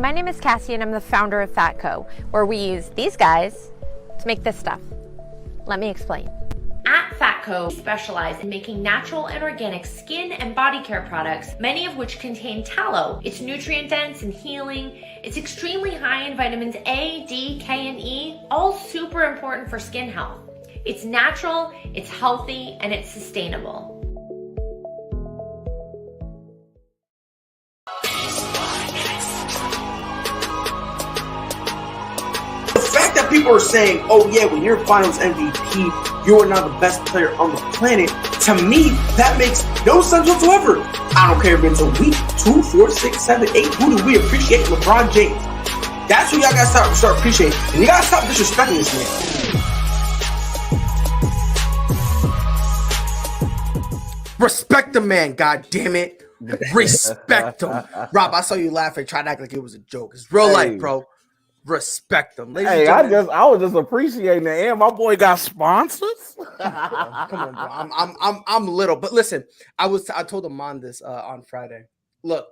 My name is Cassie and I'm the founder of Fatco, where we use these guys to make this stuff. Let me explain. At Fatco, we specialize in making natural and organic skin and body care products, many of which contain tallow. It's nutrient dense and healing. It's extremely high in vitamins A, D, K, and E, all super important for skin health. It's natural, it's healthy, and it's sustainable. The fact that people are saying, oh yeah, when you're finals MVP, you are now the best player on the planet, to me, that makes no sense whatsoever. I don't care if it's a week, 2, 4, 6, 7, 8. Who do we appreciate? LeBron James. That's who y'all gotta start appreciating. And you gotta stop disrespecting this man. Respect the man, god damn it. Respect him. Rob, I saw you laughing, trying to act like it was a joke. It's real life, bro. Respect them. Hey, I was just appreciating it. And my boy got sponsors. Come on, bro. I'm little, but listen, I told Amon this on Friday. Look,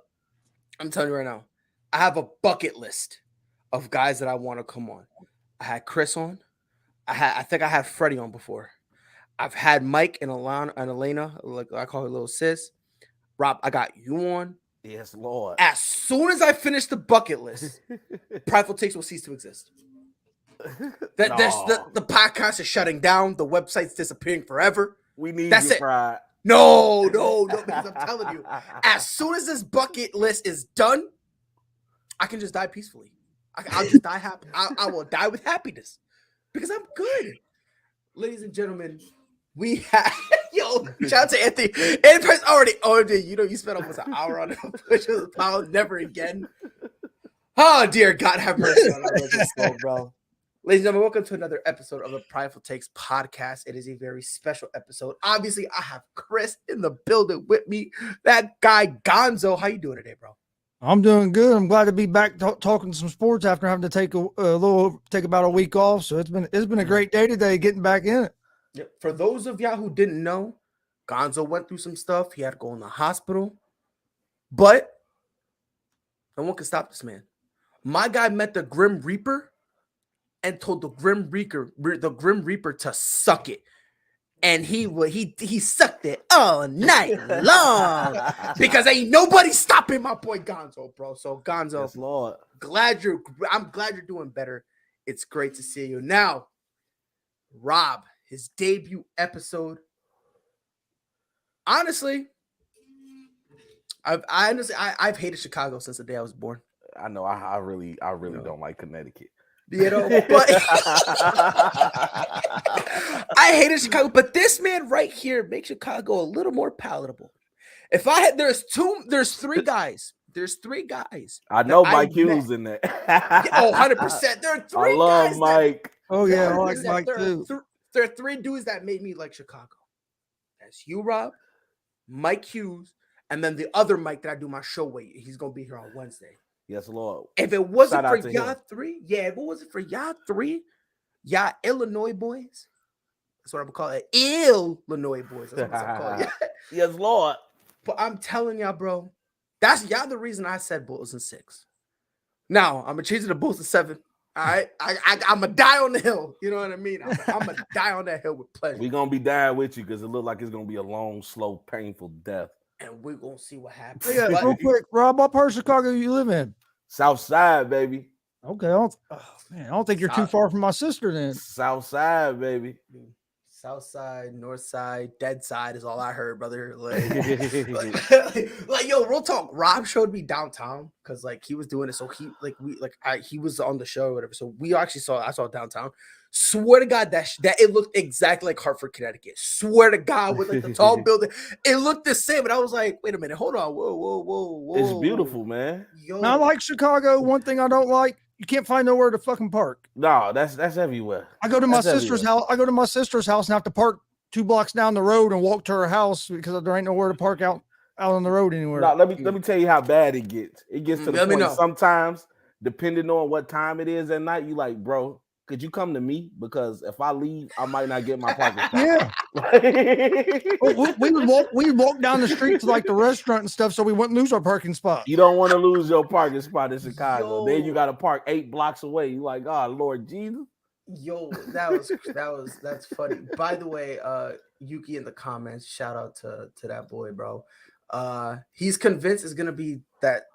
I'm telling you right now, I have a bucket list of guys that I want to come on. I had Chris on. I think I had Freddie on before. I've had Mike and Elena, like I call her little sis. Rob, I got you on. Yes, Lord. As soon as I finish the bucket list, Prideful Takes will cease to exist. The podcast is shutting down. The website's disappearing forever. We need That's you, it. Pride. No, because I'm telling you, as soon as this bucket list is done, I can just die peacefully. I'll just die happy. I will die with happiness because I'm good. Ladies and gentlemen, we have shout out to Anthony. Anthony's already dude, you spent almost an hour on it, which was a pound. Never again. Oh dear God, have mercy on our soul, bro. Ladies and gentlemen, welcome to another episode of the Prideful Takes podcast. It is a very special episode. Obviously, I have Chris in the building with me. That guy Gonzo. How you doing today, bro? I'm doing good. I'm glad to be back talking some sports after having to take about a week off. So it's been a great day today, getting back in it. Yep. For those of y'all who didn't know, Gonzo went through some stuff. He had to go in the hospital, but no one can stop this man. My guy met the Grim Reaper and told the Grim Reaper to suck it, and he sucked it all night long because ain't nobody stopping my boy Gonzo, bro. So Gonzo, Yes, Lord. I'm glad you're doing better. It's great to see you now, Rob. His debut episode. Honestly, I've hated Chicago since the day I was born. I know. I really don't like Connecticut. You know, but I hated Chicago. But this man right here makes Chicago a little more palatable. If I had, there's three guys. There's three guys. I know Mike Hughes in there. 100%. There are three I love guys. Mike. Oh yeah, I like Mike too. There are three dudes that made me like Chicago. That's you, Rob, Mike Hughes, and then the other Mike that I do my show with. He's gonna be here on Wednesday. Yes, Lord. If it wasn't for y'all three, if it wasn't for y'all three, y'all Illinois boys. That's what I'm gonna call it. Illinois boys. That's what I'm calling it. Yes, Lord. But I'm telling y'all, bro, that's y'all the reason I said Bulls in 6. Now I'm gonna change it to Bulls in 7. All right, I'm gonna die on the hill. You know what I mean? I'm gonna die on that hill with pleasure. We're gonna be dying with you because it looks like it's gonna be a long, slow, painful death. And we're gonna see what happens. Yeah, real quick, Rob, what part of Chicago you live in? South Side, baby. Okay, I don't think you're too far from my sister then. South Side, baby. South side, north side, dead side is all I heard, brother. Like, yo, real talk. Rob showed me downtown because like he was doing it. So he was on the show or whatever. So I saw downtown. Swear to God that it looked exactly like Hartford, Connecticut. Swear to God, with like the tall building, it looked the same. And I was like, wait a minute, hold on, whoa. It's beautiful, man. Yo. Now, I like Chicago. One thing I don't like, you can't find nowhere to fucking park. No, that's everywhere. I go to my sister's house. I go to my sister's house and have to park 2 blocks down the road and walk to her house because there ain't nowhere to park out on the road anywhere. No, let me tell you how bad it gets. It gets to the point sometimes, depending on what time it is at night, you like, bro, could you come to me? Because if I leave, I might not get my parking spot. Yeah. We would walk down the street to like the restaurant and stuff, so we wouldn't lose our parking spot. You don't want to lose your parking spot in Chicago. Yo. Then you got to park 8 blocks away. You like, oh Lord Jesus. Yo, that's funny. By the way, Yuki in the comments, shout out to that boy, bro. He's convinced it's gonna be that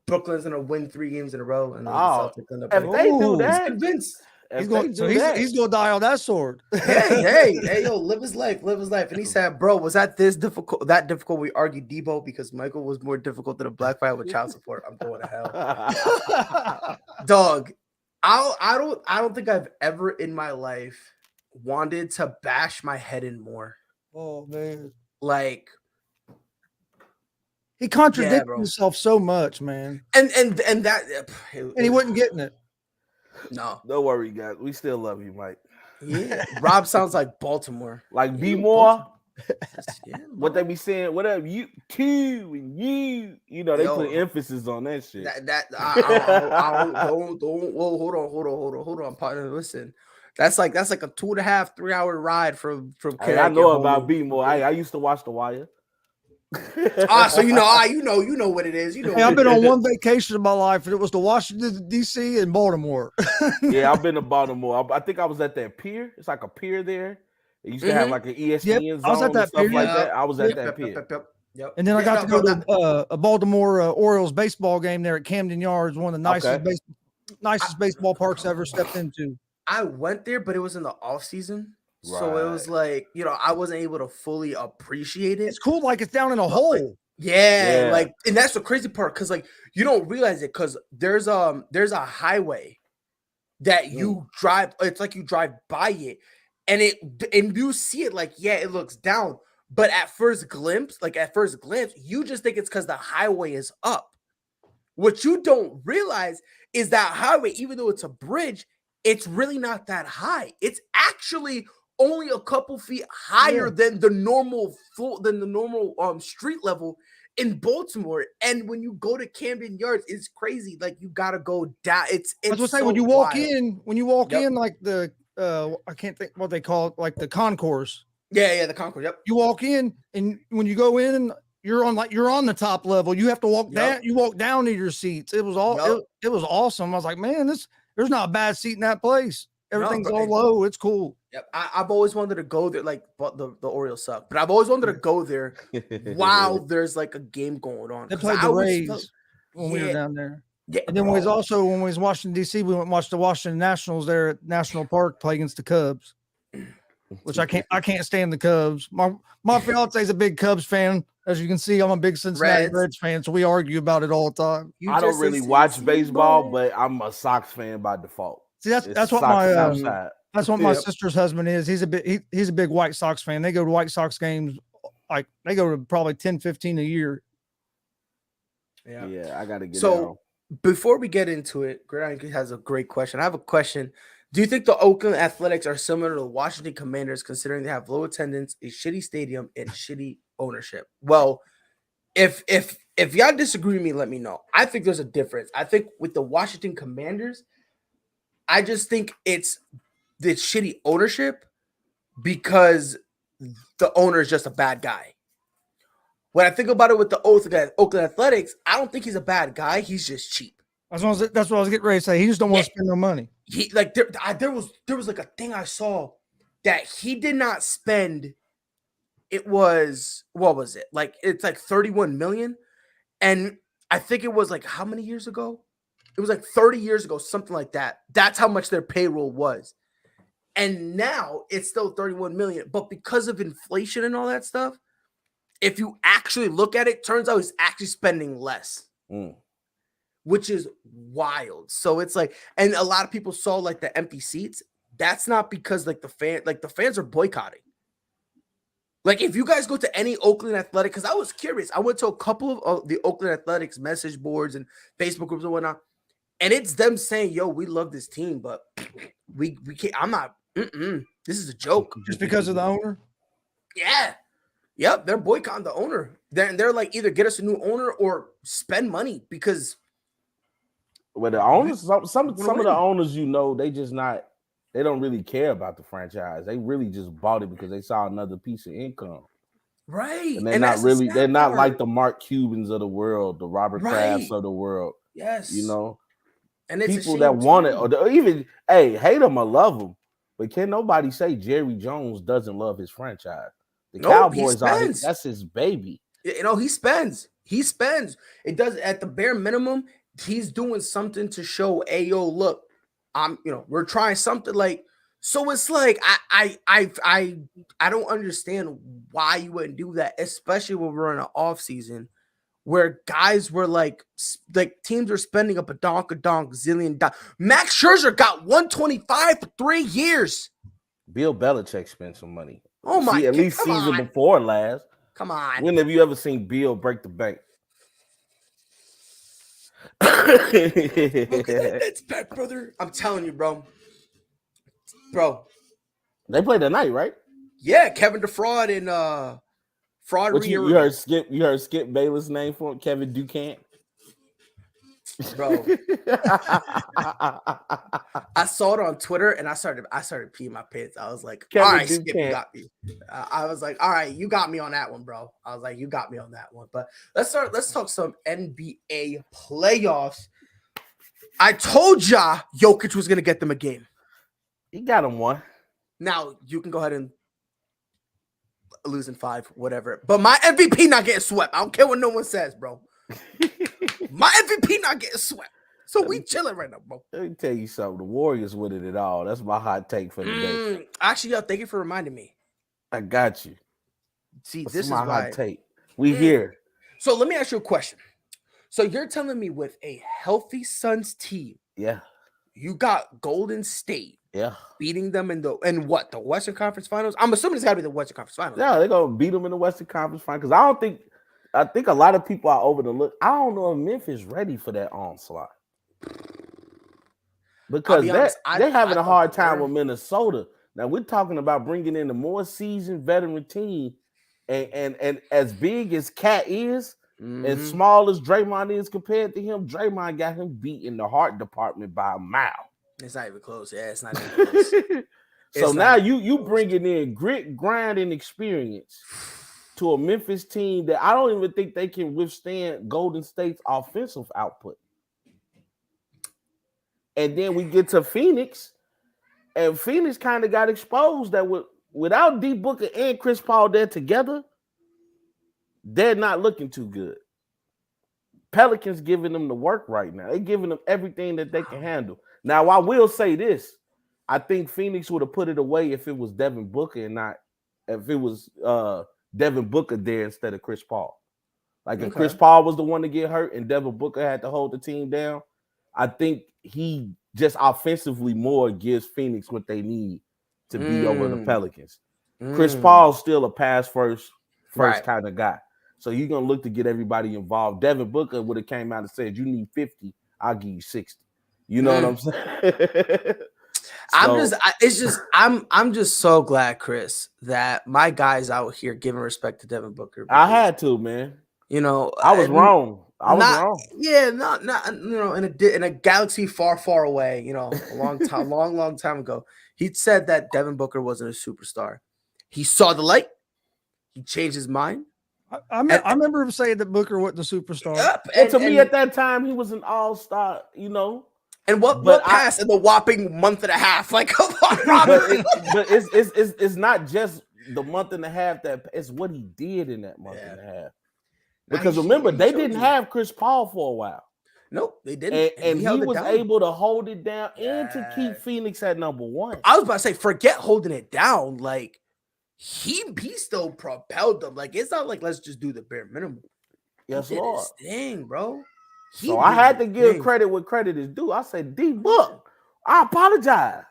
Brooklyn's gonna win 3 games in a row, and then the Celtics end up If they do Ooh. that, he's convinced. He's going to die on that sword. Hey, yo, live his life. And he said, bro, was that that difficult? We argued Debo because Michael was more difficult than a black fight with child support. I'm going to hell. Dog, I don't think I've ever in my life wanted to bash my head in more. Oh man. Like, he contradicted himself so much, man. And that and he wasn't getting it. No. Don't worry, guys. We still love you, Mike. Yeah. Rob sounds like Baltimore. Like be more. Yeah, what they be saying, whatever you two and you know, they put emphasis on that shit. Hold on, partner. Listen, that's like a 2.5, 3 hour ride from. Hey, I know about be more. I used to watch The Wire. So you know what it is. You know, I've been on one vacation in my life, and it was to Washington D.C. and Baltimore. Yeah, I've been to Baltimore. I think I was at that pier. It's like a pier there. It used to have like an ESPN zone. I was at that and stuff pier. like that. I was at that pier. Yep. And then I got to go to a Baltimore Orioles baseball game there at Camden Yards, one of the nicest baseball parks I ever stepped into. I went there, but it was in the off season. Right. So it was like, I wasn't able to fully appreciate it. It's cool, like it's down in a hole. Yeah, like, and that's the crazy part, because like you don't realize it, because there's a highway that you drive. It's like you drive by it, and you see it like, it looks down, but at first glimpse, you just think it's because the highway is up. What you don't realize is that highway, even though it's a bridge, it's really not that high. It's actually only a couple feet higher than the normal street level in Baltimore. And when you go to Camden Yards, it's crazy. Like, you gotta go down. It's I was gonna say, when you walk in, like the I can't think what they call it, like the concourse. Yeah, the concourse. Yep. You walk in, and when you go in, you're on the top level. You have to walk down. You walk down to your seats. It was it was awesome. I was like, man, there's not a bad seat in that place. Everything's all low. It's cool. Yep. I've always wanted to go there, like, but the Orioles suck, but I've always wanted to go there while there's like a game going on. They played the Rays when we were down there. Yeah. And then when we was in Washington, D.C., we went and watched the Washington Nationals there at National Park play against the Cubs, which I can't stand the Cubs. My fiance is a big Cubs fan. As you can see, I'm a big Cincinnati Reds fan, so we argue about it all the time. I don't really watch baseball, but I'm a Sox fan by default. See, that's what my sister's husband is. He's a big White Sox fan. They go to White Sox games, like they go to probably 10, 15 a year. Yeah, I gotta get down. Before we get into it, Grant has a great question. I have a question. Do you think the Oakland Athletics are similar to the Washington Commanders, considering they have low attendance, a shitty stadium, and shitty ownership? Well, if y'all disagree with me, let me know. I think there's a difference. I think with the Washington Commanders, I just think it's the shitty ownership because the owner is just a bad guy. When I think about it with the Oakland Athletics, I don't think he's a bad guy. He's just cheap. That's what I was getting ready to say. He just don't want to spend no money. He like there was like a thing I saw that he did not spend. It was, what was it? Like, it's like 31 million. And I think it was like, how many years ago? It was like 30 years ago, something like that. That's how much their payroll was. And now it's still 31 million. But because of inflation and all that stuff, if you actually look at it, turns out he's actually spending less, which is wild. So it's like, and a lot of people saw like the empty seats. That's not because like the fans are boycotting. Like, if you guys go to any Oakland Athletic, because I was curious, I went to a couple of the Oakland Athletics message boards and Facebook groups and whatnot, and it's them saying, "Yo, we love this team, but we can't. I'm not. This is a joke." Just because of the owner? Yeah. Yep, they're boycotting the owner. They're like, either get us a new owner or spend money, because the owners, some of the owners, they just not They don't really care about the franchise. They really just bought it because they saw another piece of income. Right. And they're not really, they're not like the Mark Cubans of the world, the Robert Krafts of the world. Yes. You know, and it's people that want it, or even, hey, hate them or love them. But can nobody say Jerry Jones doesn't love his franchise? The Cowboys are, that's his baby. You know, he spends. It does at the bare minimum. He's doing something to show, hey, yo, look, we're trying something like. So it's like I don't understand why you wouldn't do that, especially when we're in an off season where guys were like teams are spending up a donk zillion dollars. Max Scherzer got 125 for 3 years. Bill Belichick spent some money. Oh my! At least season before last. Come on. When have you ever seen Bill break the bank? Look at that, that's back, brother. I'm telling you, bro. They played tonight, right? Yeah, Kevin DeFraud and Fraud. You heard Skip Bayless' name for him? Kevin Duquesne. Bro, I saw it on Twitter and I started peeing my pants. I was like, all right, Skip, you got me. I was like, all right, you got me on that one, bro. I was like, you got me on that one. But let's talk some NBA playoffs. I told ya Jokic was gonna get them a game. He got him one. Now you can go ahead and lose in 5, whatever. But my MVP not getting swept. I don't care what no one says, bro. My MVP not getting swept. So we chilling right now, bro. Let me tell you something. The Warriors winning it all. That's my hot take for the day. Actually, yo, thank you for reminding me. I got you. See, this is my why hot take. We here. So let me ask you a question. So you're telling me with a healthy Suns team, yeah, you got Golden State, beating them in the Western Conference Finals? I'm assuming it's got to be the Western Conference Finals. Yeah, they're gonna beat them in the Western Conference Finals because I think a lot of people are overlooked. I don't know if Memphis ready for that onslaught because they're having a hard time with Minnesota. Now we're talking about bringing in a more seasoned veteran team, and as big as Cat is, as small as Draymond is compared to him, Draymond got him beat in the heart department by a mile. It's not even close. Yeah, it's not even close. So now you bringing in grit, grind, and experience to a Memphis team that I don't even think they can withstand Golden State's offensive output. And then we get to Phoenix, and Phoenix kind of got exposed that without D Booker and Chris Paul there together, they're not looking too good. Pelicans giving them the work right now. They're giving them everything that they can handle. Now, I will say this. I think Phoenix would have put it away if it was Devin Booker and not if it was Devin Booker there instead of Chris Paul. Like if Chris Paul was the one to get hurt and Devin Booker had to hold the team down, I think he just offensively more gives Phoenix what they need to beat over the Pelicans. Chris Paul's still a pass first kind of guy. So you're going to look to get everybody involved. Devin Booker would have came out and said, you need 50, I'll give you 60. You know what I'm saying? I'm just so glad, Chris, that my guy's out here giving respect to Devin Booker. I had to, man. You know, I was wrong. I was wrong. Yeah, not in a galaxy far, far away. You know, a long time ago, he said that Devin Booker wasn't a superstar. He saw the light. He changed his mind. I remember him saying that Booker wasn't a superstar. Yep, and to me at that time, he was an all-star. You know. And what passed in the whopping month and a half? Like, come on, Robert. But it's not just the month and a half it's what he did in that month and a half. Because remember, they didn't have Chris Paul for a while. Nope, they didn't. And he was able to hold it down and to keep Phoenix at number 1. I was about to say, forget holding it down. Like, he still propelled them. Like, it's not like let's just do the bare minimum. Yes, he did Lord. his thing, bro. So I had to give credit where credit is due. I said, D-Book, I apologize.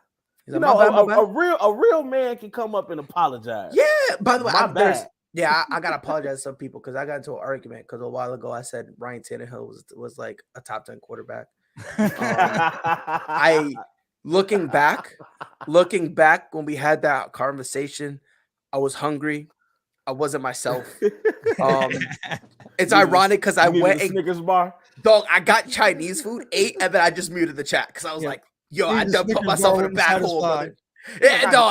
You know, a real man can come up and apologize. Yeah. By the way, my bad. I gotta apologize to some people because I got into an argument because a while ago I said Ryan Tannehill was like a top 10 quarterback. Looking back when we had that conversation, I was hungry. I wasn't myself. It's ironic because I went and Snickers bar. Dog, I got Chinese food, ate, and then I just muted the chat because I was like, Yo, Eat I the done put Snickers myself bar in a when bad hole, satisfied. brother. Yeah, no,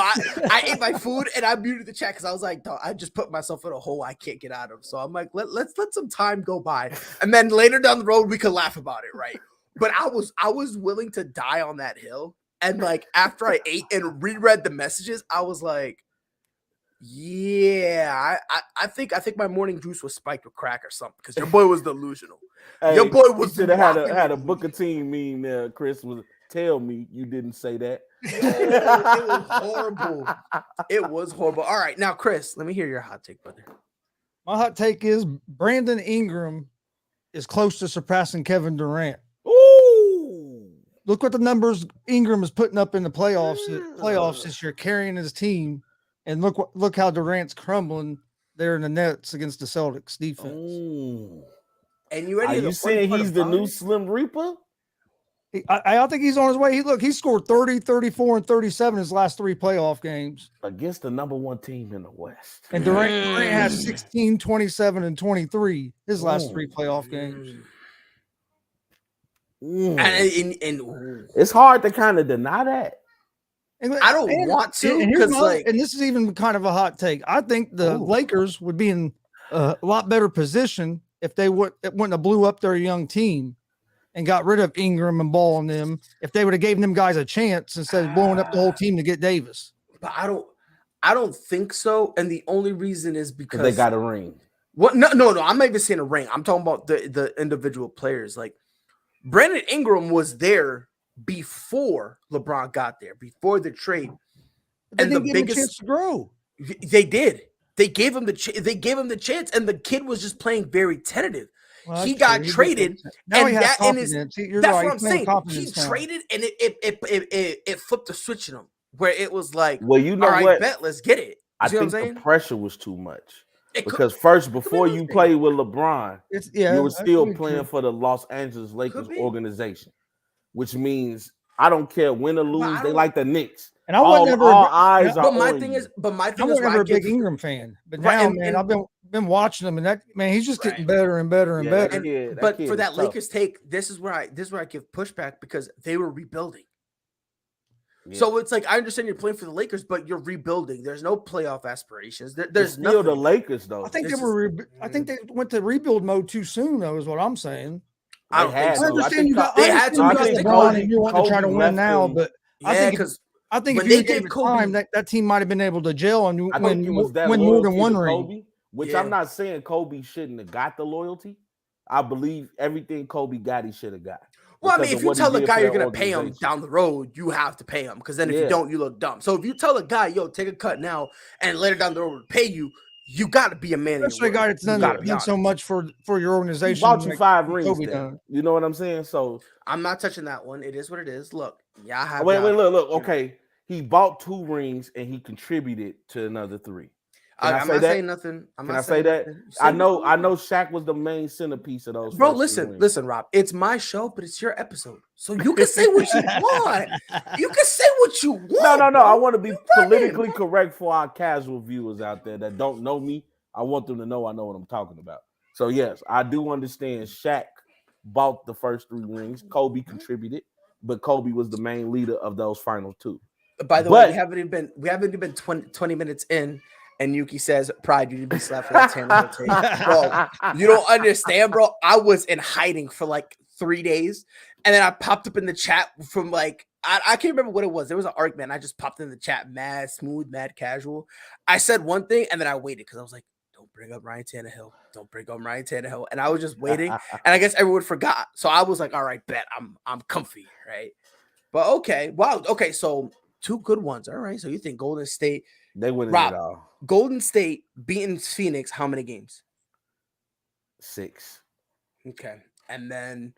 I ate my food and I muted the chat because I was like, I just put myself in a hole I can't get out of. So I'm like, let's let some time go by, and then later down the road we could laugh about it, right? But I was willing to die on that hill, and like after I ate and reread the messages, I was like, yeah, I think my morning juice was spiked with crack or something because your boy was delusional. Your Hey, boy was should have had rocking a the Booker team meme there. Chris was tell me you didn't say that. Yo, it was horrible. It was horrible. All right, now Chris, let me hear your hot take, brother. My hot take is Brandon Ingram is close to surpassing Kevin Durant. Ooh. Look what the numbers Ingram is putting up in the playoffs this year, carrying his team. And look how Durant's crumbling there in the Nets against the Celtics defense. Ooh. And you ready? Are you saying he's the new Slim Reaper? I think he's on his way. He scored 30, 34, and 37 his last 3 playoff games. Against the number 1 team in the West. And Durant has 16, 27, and 23 his last 3 playoff games. And it's hard to kind of deny that. And I don't want to because and this is even kind of a hot take. I think the Lakers would be in a lot better position if they wouldn't have blew up their young team and got rid of Ingram and Ball and them. If they would have gave them guys a chance instead of blowing up the whole team to get Davis. But I don't think so. And the only reason is because they got a ring. What? No. I'm not even saying a ring. I'm talking about the individual players. Like Brandon Ingram was there before LeBron got there, before the trade, and the biggest chance to grow. They did. They gave him the chance, and the kid was just playing very tentative. Well, he got traded, now and that's what I'm saying. He traded, and it flipped the switch in him where it was like, well, you know all right, what? Bet, let's get it. I think the pressure was too much. Because first, before you played with LeBron, you were still playing for the Los Angeles Lakers organization, which means I don't care win or lose. They like the Knicks. And I wasn't ever. But my thing is, I was never a big Ingram fan. But now, man, I've been watching him, and that man, he's just getting better and better and better. But for that Lakers take, this is where I give pushback because they were rebuilding. Yeah. So it's like I understand you're playing for the Lakers, but you're rebuilding. There's no playoff aspirations. There's still nothing. The Lakers, though. I think I think they went to rebuild mode too soon, though. Is what I'm saying. I don't think so. I understand they had to. And you want to try to win now, but I think if you gave time, that team might have been able to gel and win more than one ring. Which I'm not saying Kobe shouldn't have got the loyalty. I believe everything Kobe got, he should have got. Well, I mean, if you tell the guy you're going to pay him down the road, you have to pay him because then if you don't, you look dumb. So if you tell a guy, yo, take a cut now and later down the road pay you, you got to be a man. Especially a guy that's done so much for your organization. Bought you 5 rings. You know what I'm saying? So I'm not touching that one. It is what it is. Look, wait, look. Okay, he bought 2 rings and he contributed to another 3. I'm not saying nothing. Can I say that? I know Shaq was the main centerpiece of those. Bro, listen, Rob. It's my show, but it's your episode, so you can say what you want. You can say what you want. No. I want to be politically correct for our casual viewers out there that don't know me. I want them to know I know what I'm talking about. So yes, I do understand. Shaq bought the first 3 rings. Kobe contributed, but Kobe was the main leader of those final 2. By the way, we haven't even been 20 minutes in. And Yuki says, "Pride, you need to be slapped for that Tannehill take." Bro, you don't understand, bro. I was in hiding for like 3 days, and then I popped up in the chat from like I can't remember what it was. There was an argument. I just popped in the chat, mad smooth, mad casual. I said one thing, and then I waited because I was like, "Don't bring up Ryan Tannehill. Don't bring up Ryan Tannehill." And I was just waiting, and I guess everyone forgot. So I was like, "All right, bet I'm comfy, right?" But okay, wow, okay. So 2 good ones. All right. So you think Golden State? They win it all. Golden State beating Phoenix, how many games? 6. Okay. And then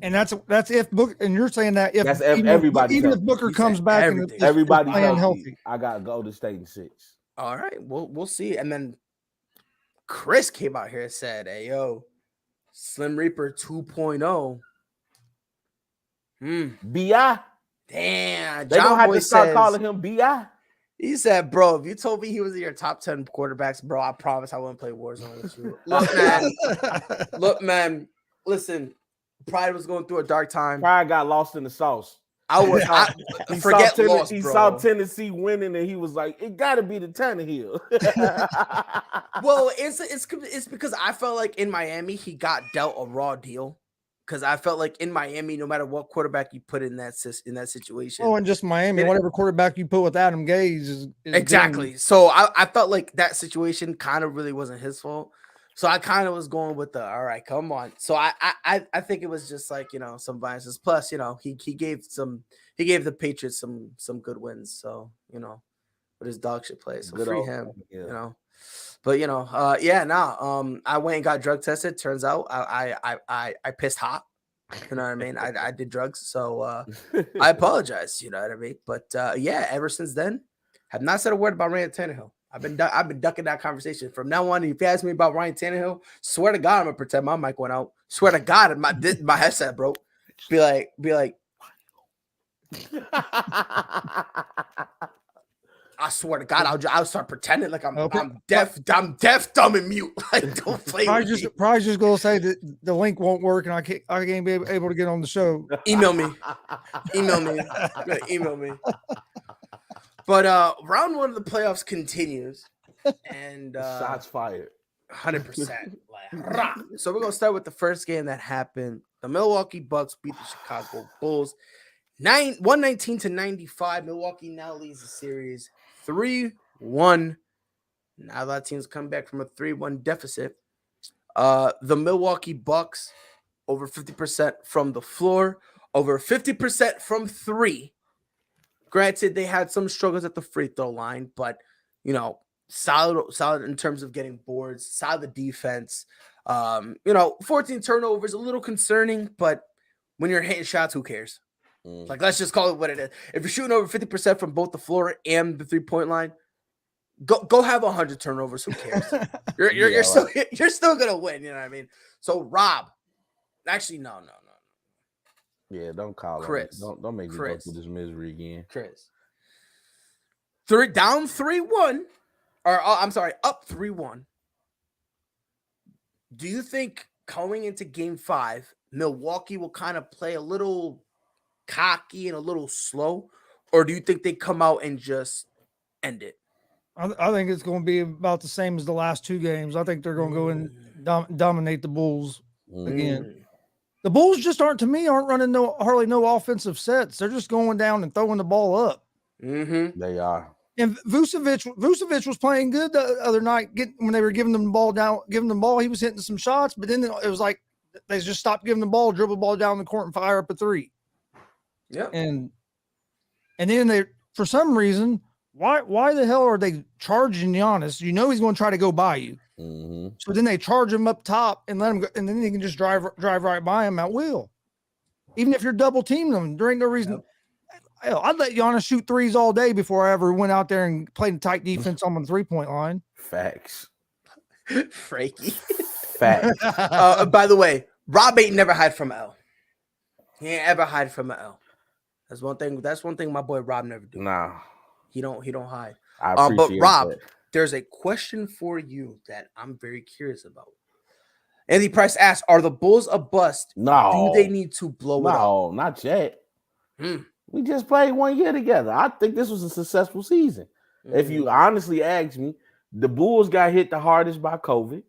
that's if Booker, and you're saying that if that's everybody even if Booker comes back and everybody's healthy. I got Golden State in 6. All right, we'll see. And then Chris came out here and said, "Hey yo, Slim Reaper 2.0." B.I. Damn, they don't have to start calling him B.I. He said, "Bro, if you told me he was in your top 10 quarterbacks, bro, I promise I wouldn't play Warzone with you." Look, man. Listen, Pride was going through a dark time. Pride got lost in the sauce. forget loss, he bro. saw Tennessee winning, and he was like, "It got to be the Tannehill." Well, it's because I felt like in Miami he got dealt a raw deal. Because I felt like in Miami, no matter what quarterback you put in that situation, Oh, and just Miami, whatever quarterback you put with Adam Gase is exactly. Game. So I felt like that situation kind of really wasn't his fault. So I kind of was going with the all right, come on. So I think it was just like some biases. Plus, he gave the Patriots some good wins. So with his dog shit play, so Good free old, him. yeah. But I went and got drug tested. Turns out I pissed hot. You know what I mean? I did drugs, so I apologize. You know what I mean? But ever since then, have not said a word about Ryan Tannehill. I've been ducking that conversation from now on. If you ask me about Ryan Tannehill, swear to God, I'm gonna pretend my mic went out. Swear to God, my headset broke. Be like. I swear to God, I'll start pretending like I'm deaf, dumb, and mute. Like, don't play with me. Probably just gonna say that the link won't work and I can't be able to get on the show. Email me. But round one of the playoffs continues, and shots fired, 100%. So we're gonna start with the first game that happened. The Milwaukee Bucks beat the Chicago Bulls 119-95. Milwaukee now leads the series 3-1. Now that team's come back from a 3-1 deficit. The Milwaukee Bucks over 50% from the floor, over 50% from three. Granted, they had some struggles at the free throw line, but solid in terms of getting boards, solid defense. 14 turnovers, a little concerning, but when you're hitting shots, who cares? Like, let's just call it what it is. If you're shooting over 50% from both the floor and the 3-point line, go have 100 turnovers. Who cares? You're still gonna win. You know what I mean? So Rob, actually no. Yeah, don't call Chris. Don't make me go through this misery again. Chris. Down 3-1, or I'm sorry, up 3-1. Do you think going into Game 5, Milwaukee will kind of play a little cocky and a little slow, or do you think they come out and just end it? I think it's going to be about the same as the last two games. I think they're going to go and dominate the Bulls again. The Bulls just aren't running hardly no offensive sets. They're just going down and throwing the ball up. They are. And Vucevic was playing good the other night. When they were giving them the ball, he was hitting some shots. But then it was like they just stopped giving the ball, dribble the ball down the court, and fire up a three. Yeah. And then they, for some reason, why the hell are they charging Giannis? He's going to try to go by you. So then they charge him up top and let him go, and then he can just drive right by him at will. Even if you're double teaming them, there ain't no reason. Hell, I'd let Giannis shoot threes all day before I ever went out there and played a tight defense on the 3-point line. Facts. Frankie. Facts. By the way, Rob ain't never hide from L. He ain't ever hide from an L. That's one thing my boy Rob never do. Nah. He don't hide. I appreciate but Rob, that. There's a question for you that I'm very curious about. Andy Price asks, are the Bulls a bust? No. Do they need to blow it up? No, not yet. We just played 1 year together. I think this was a successful season. If you honestly ask me, the Bulls got hit the hardest by COVID.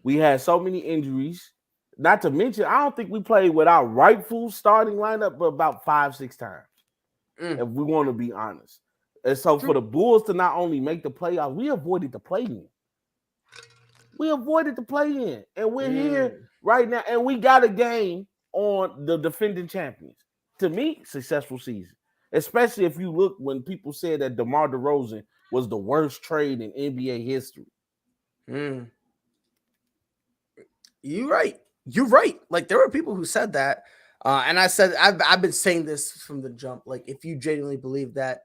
We had so many injuries. Not to mention, I don't think we played with our rightful starting lineup about 5-6 times. If we want to be honest. And so for the Bulls to not only make the playoffs, we avoided the play-in. And we're here right now. And we got a game on the defending champions. To me, successful season. Especially if you look when people said that DeMar DeRozan was the worst trade in NBA history. You're right. Like, there were people who said that. And I said, I've been saying this from the jump. Like, if you genuinely believe that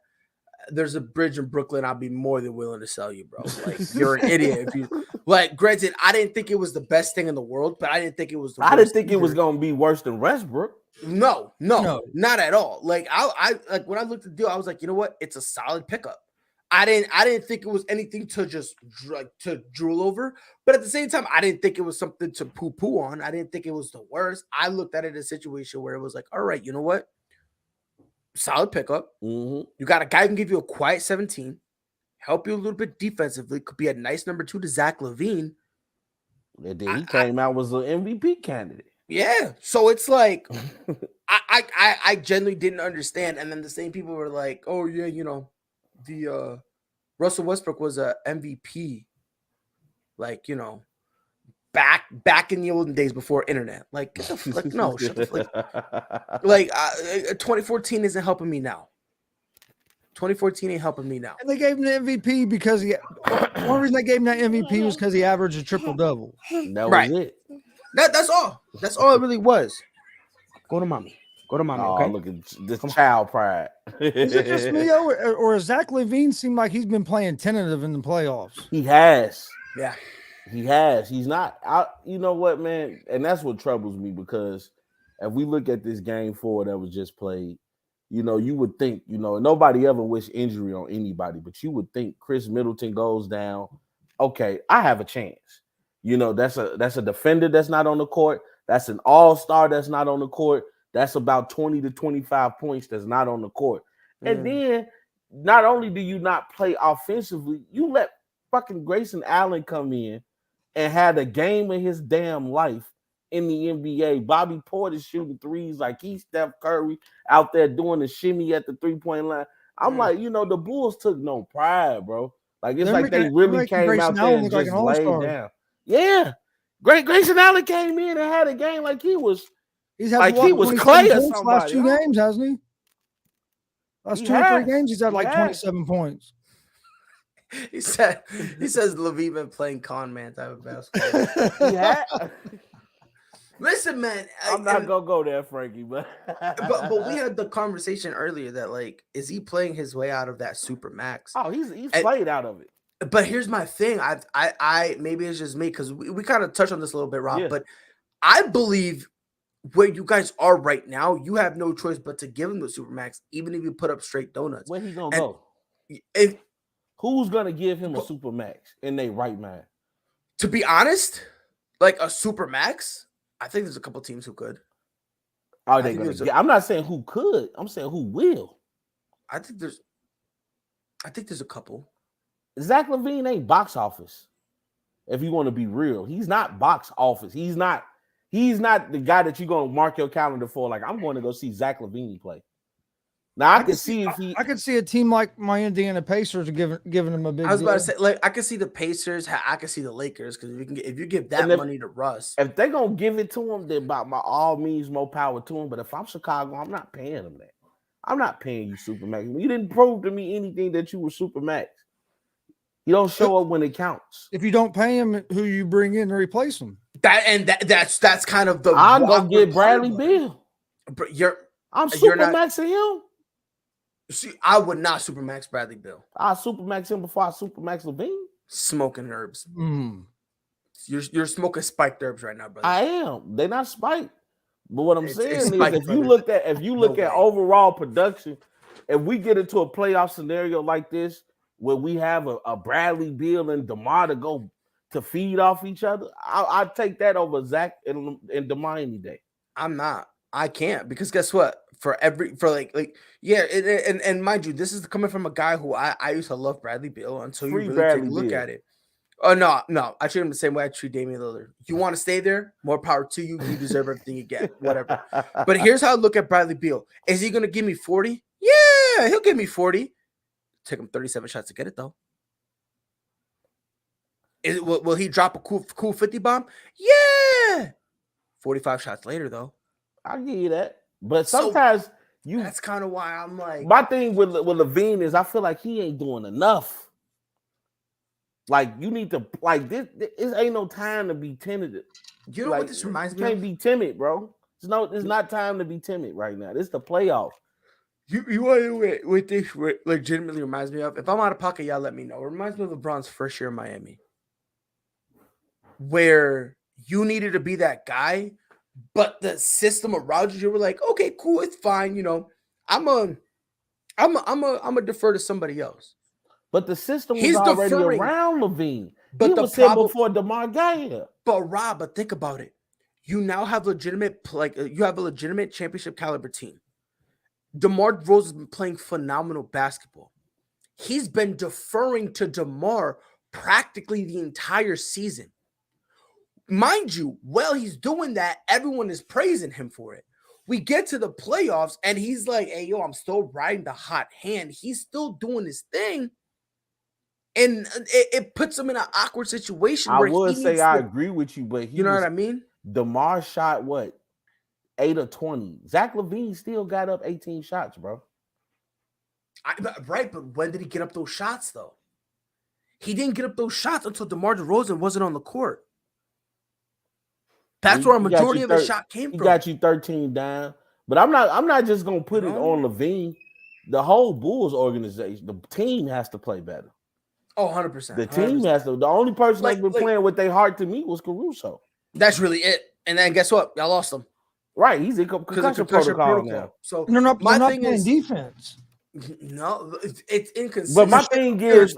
there's a bridge in Brooklyn, I'll be more than willing to sell you, bro. Like, you're an idiot. If you granted, I didn't think it was the best thing in the world, but I didn't think it was the worst. I didn't think it was gonna be worse than Westbrook. No, not at all. Like, I like when I looked at the deal, I was like, you know what? It's a solid pickup. I didn't think it was anything to just to drool over, but at the same time, I didn't think it was something to poo-poo on. I didn't think it was the worst. I looked at it as a situation where it was like, all right, you know what? solid pickup. Mm-hmm. You got a guy who can give you a quiet 17, help you a little bit defensively. Could be a nice number 2 to Zach LaVine. And then he came out was an MVP candidate. Yeah, so it's like I genuinely didn't understand, and then the same people were like, "Oh yeah, you know, the Russell Westbrook was a MVP, like you know, back in the olden days before internet." Like, no, shut the fuck. Like 2014 isn't helping me now. 2014 ain't helping me now. And they gave him the MVP because one reason they gave him that MVP was because he averaged a triple double. That was Right. it. That's all. That's all it really was. Go to mommy. Go to mommy. Oh, Okay. look at this child pride. Is it just me, or Zach LaVine seemed like he's been playing tentative in the playoffs? He has. Yeah. He has. He's not out. You know what, man? And that's what troubles me, because if we look at this game 4 that was just played, you know, you would think, you know, nobody ever wish injury on anybody, but you would think Chris Middleton goes down. Okay, I have a chance. You know, that's a defender that's not on the court. That's an all-star that's not on the court. That's about 20 to 25 points that's not on the court. And then not only do you not play offensively, you let fucking Grayson Allen come in and had a game of his damn life in the NBA. Bobby Portis shooting threes like he's Steph Curry out there doing the shimmy at the 3-point line. I'm like, you know, the Bulls took no pride, bro. Like, it's like they really came out there and just laid down. Yeah. Grayson Allen came in and had a game like he was Clay or somebody. Last 2 games, hasn't he? Last 2 or 3 games, he's had like 27 points. He says LaVine been playing con man type of basketball. Listen, man, I'm not gonna go there, Frankie, but we had the conversation earlier that, like, is he playing his way out of that super max? Oh, he's played out of it. But here's my thing. I maybe it's just me, because we kind of touched on this a little bit, Rob. But I believe where you guys are right now, you have no choice but to give him the super max, even if you put up straight donuts. Where he gonna go? Who's gonna give him a super max in their right mind? To be honest, like a super max, I think there's a couple teams who could. Are they gonna get? I'm not saying who could. I'm saying who will. I think there's a couple. Zach LaVine ain't box office. If you want to be real, he's not box office. He's not the guy that you're gonna mark your calendar for. Like, I'm going to go see Zach LaVine play. Now I could see a team like my Indiana Pacers giving him a big. I was about to say, like, I could see the Pacers. I could see the Lakers, because if you give that money to Russ, if they're gonna give it to him, then by all means, more power to him. But if I'm Chicago, I'm not paying him that. I'm not paying you Supermax. You didn't prove to me anything that you were Supermax. You don't show up when it counts. If you don't pay him, who you bring in to replace him? That's kind of the. I'm gonna get Bradley Beal. But I'm Supermaxing him. See, I would not Supermax Bradley Beal. I Supermax him before I Supermax LaVine. Smoking herbs. You're smoking spiked herbs right now, brother. I am. They're not spiked. But what I'm saying is, if you look at overall production, if we get into a playoff scenario like this, where we have a Bradley Beal and DeMar to go to feed off each other, I'd take that over Zach and DeMar any day. I'm not. I can't, because guess what? And mind you, this is coming from a guy who I used to love Bradley Beal until you really take a look at it. Oh no, I treat him the same way I treat Damian Lillard. You want to stay there? More power to you. You deserve everything you get. Whatever. But here's how I look at Bradley Beal. Is he gonna give me 40? Yeah, he'll give me 40. Take him 37 shots to get it though. Will he drop a cool 50 bomb? Yeah. 45 shots later though. I'll give you that. But sometimes that's kind of why I'm like, my thing with LaVine is I feel like he ain't doing enough. Like, you need to, like, this ain't no time to be tentative. You know what this reminds me of? You can't be timid, bro. It's not time to be timid right now. This is the playoff. You want to what this legitimately reminds me of? If I'm out of pocket, y'all let me know. It reminds me of LeBron's first year in Miami, where you needed to be that guy, but the system around you were like, okay, cool, it's fine. You know, I'm a defer to somebody else. But the system was already around LaVine. But he was here before DeMar got here. But Rob, think about it. You now have a legitimate championship caliber team. DeMar DeRozan has been playing phenomenal basketball. He's been deferring to DeMar practically the entire season. Mind you, while he's doing that, everyone is praising him for it. We get to the playoffs and he's like, hey, yo, I'm still riding the hot hand. He's still doing his thing. And it puts him in an awkward situation I where would he say needs I to, agree with you, but you know what I mean? DeMar shot what? 8 or 20. Zach LaVine still got up 18 shots, bro. Right, but when did he get up those shots, though? He didn't get up those shots until DeMar DeRozan wasn't on the court. That's where a majority of his shot came from. He from. got you 13 down. But I'm not just gonna put it on LaVine. The whole Bulls organization, the team has to play better. Oh, 100%. The team has to. The only person that's been playing with their heart to me was Caruso. That's really it. And then guess what? Y'all lost him. Right, he's in concussion protocol now. So they're not thing playing is defense. No, it's inconsistent. But my thing is,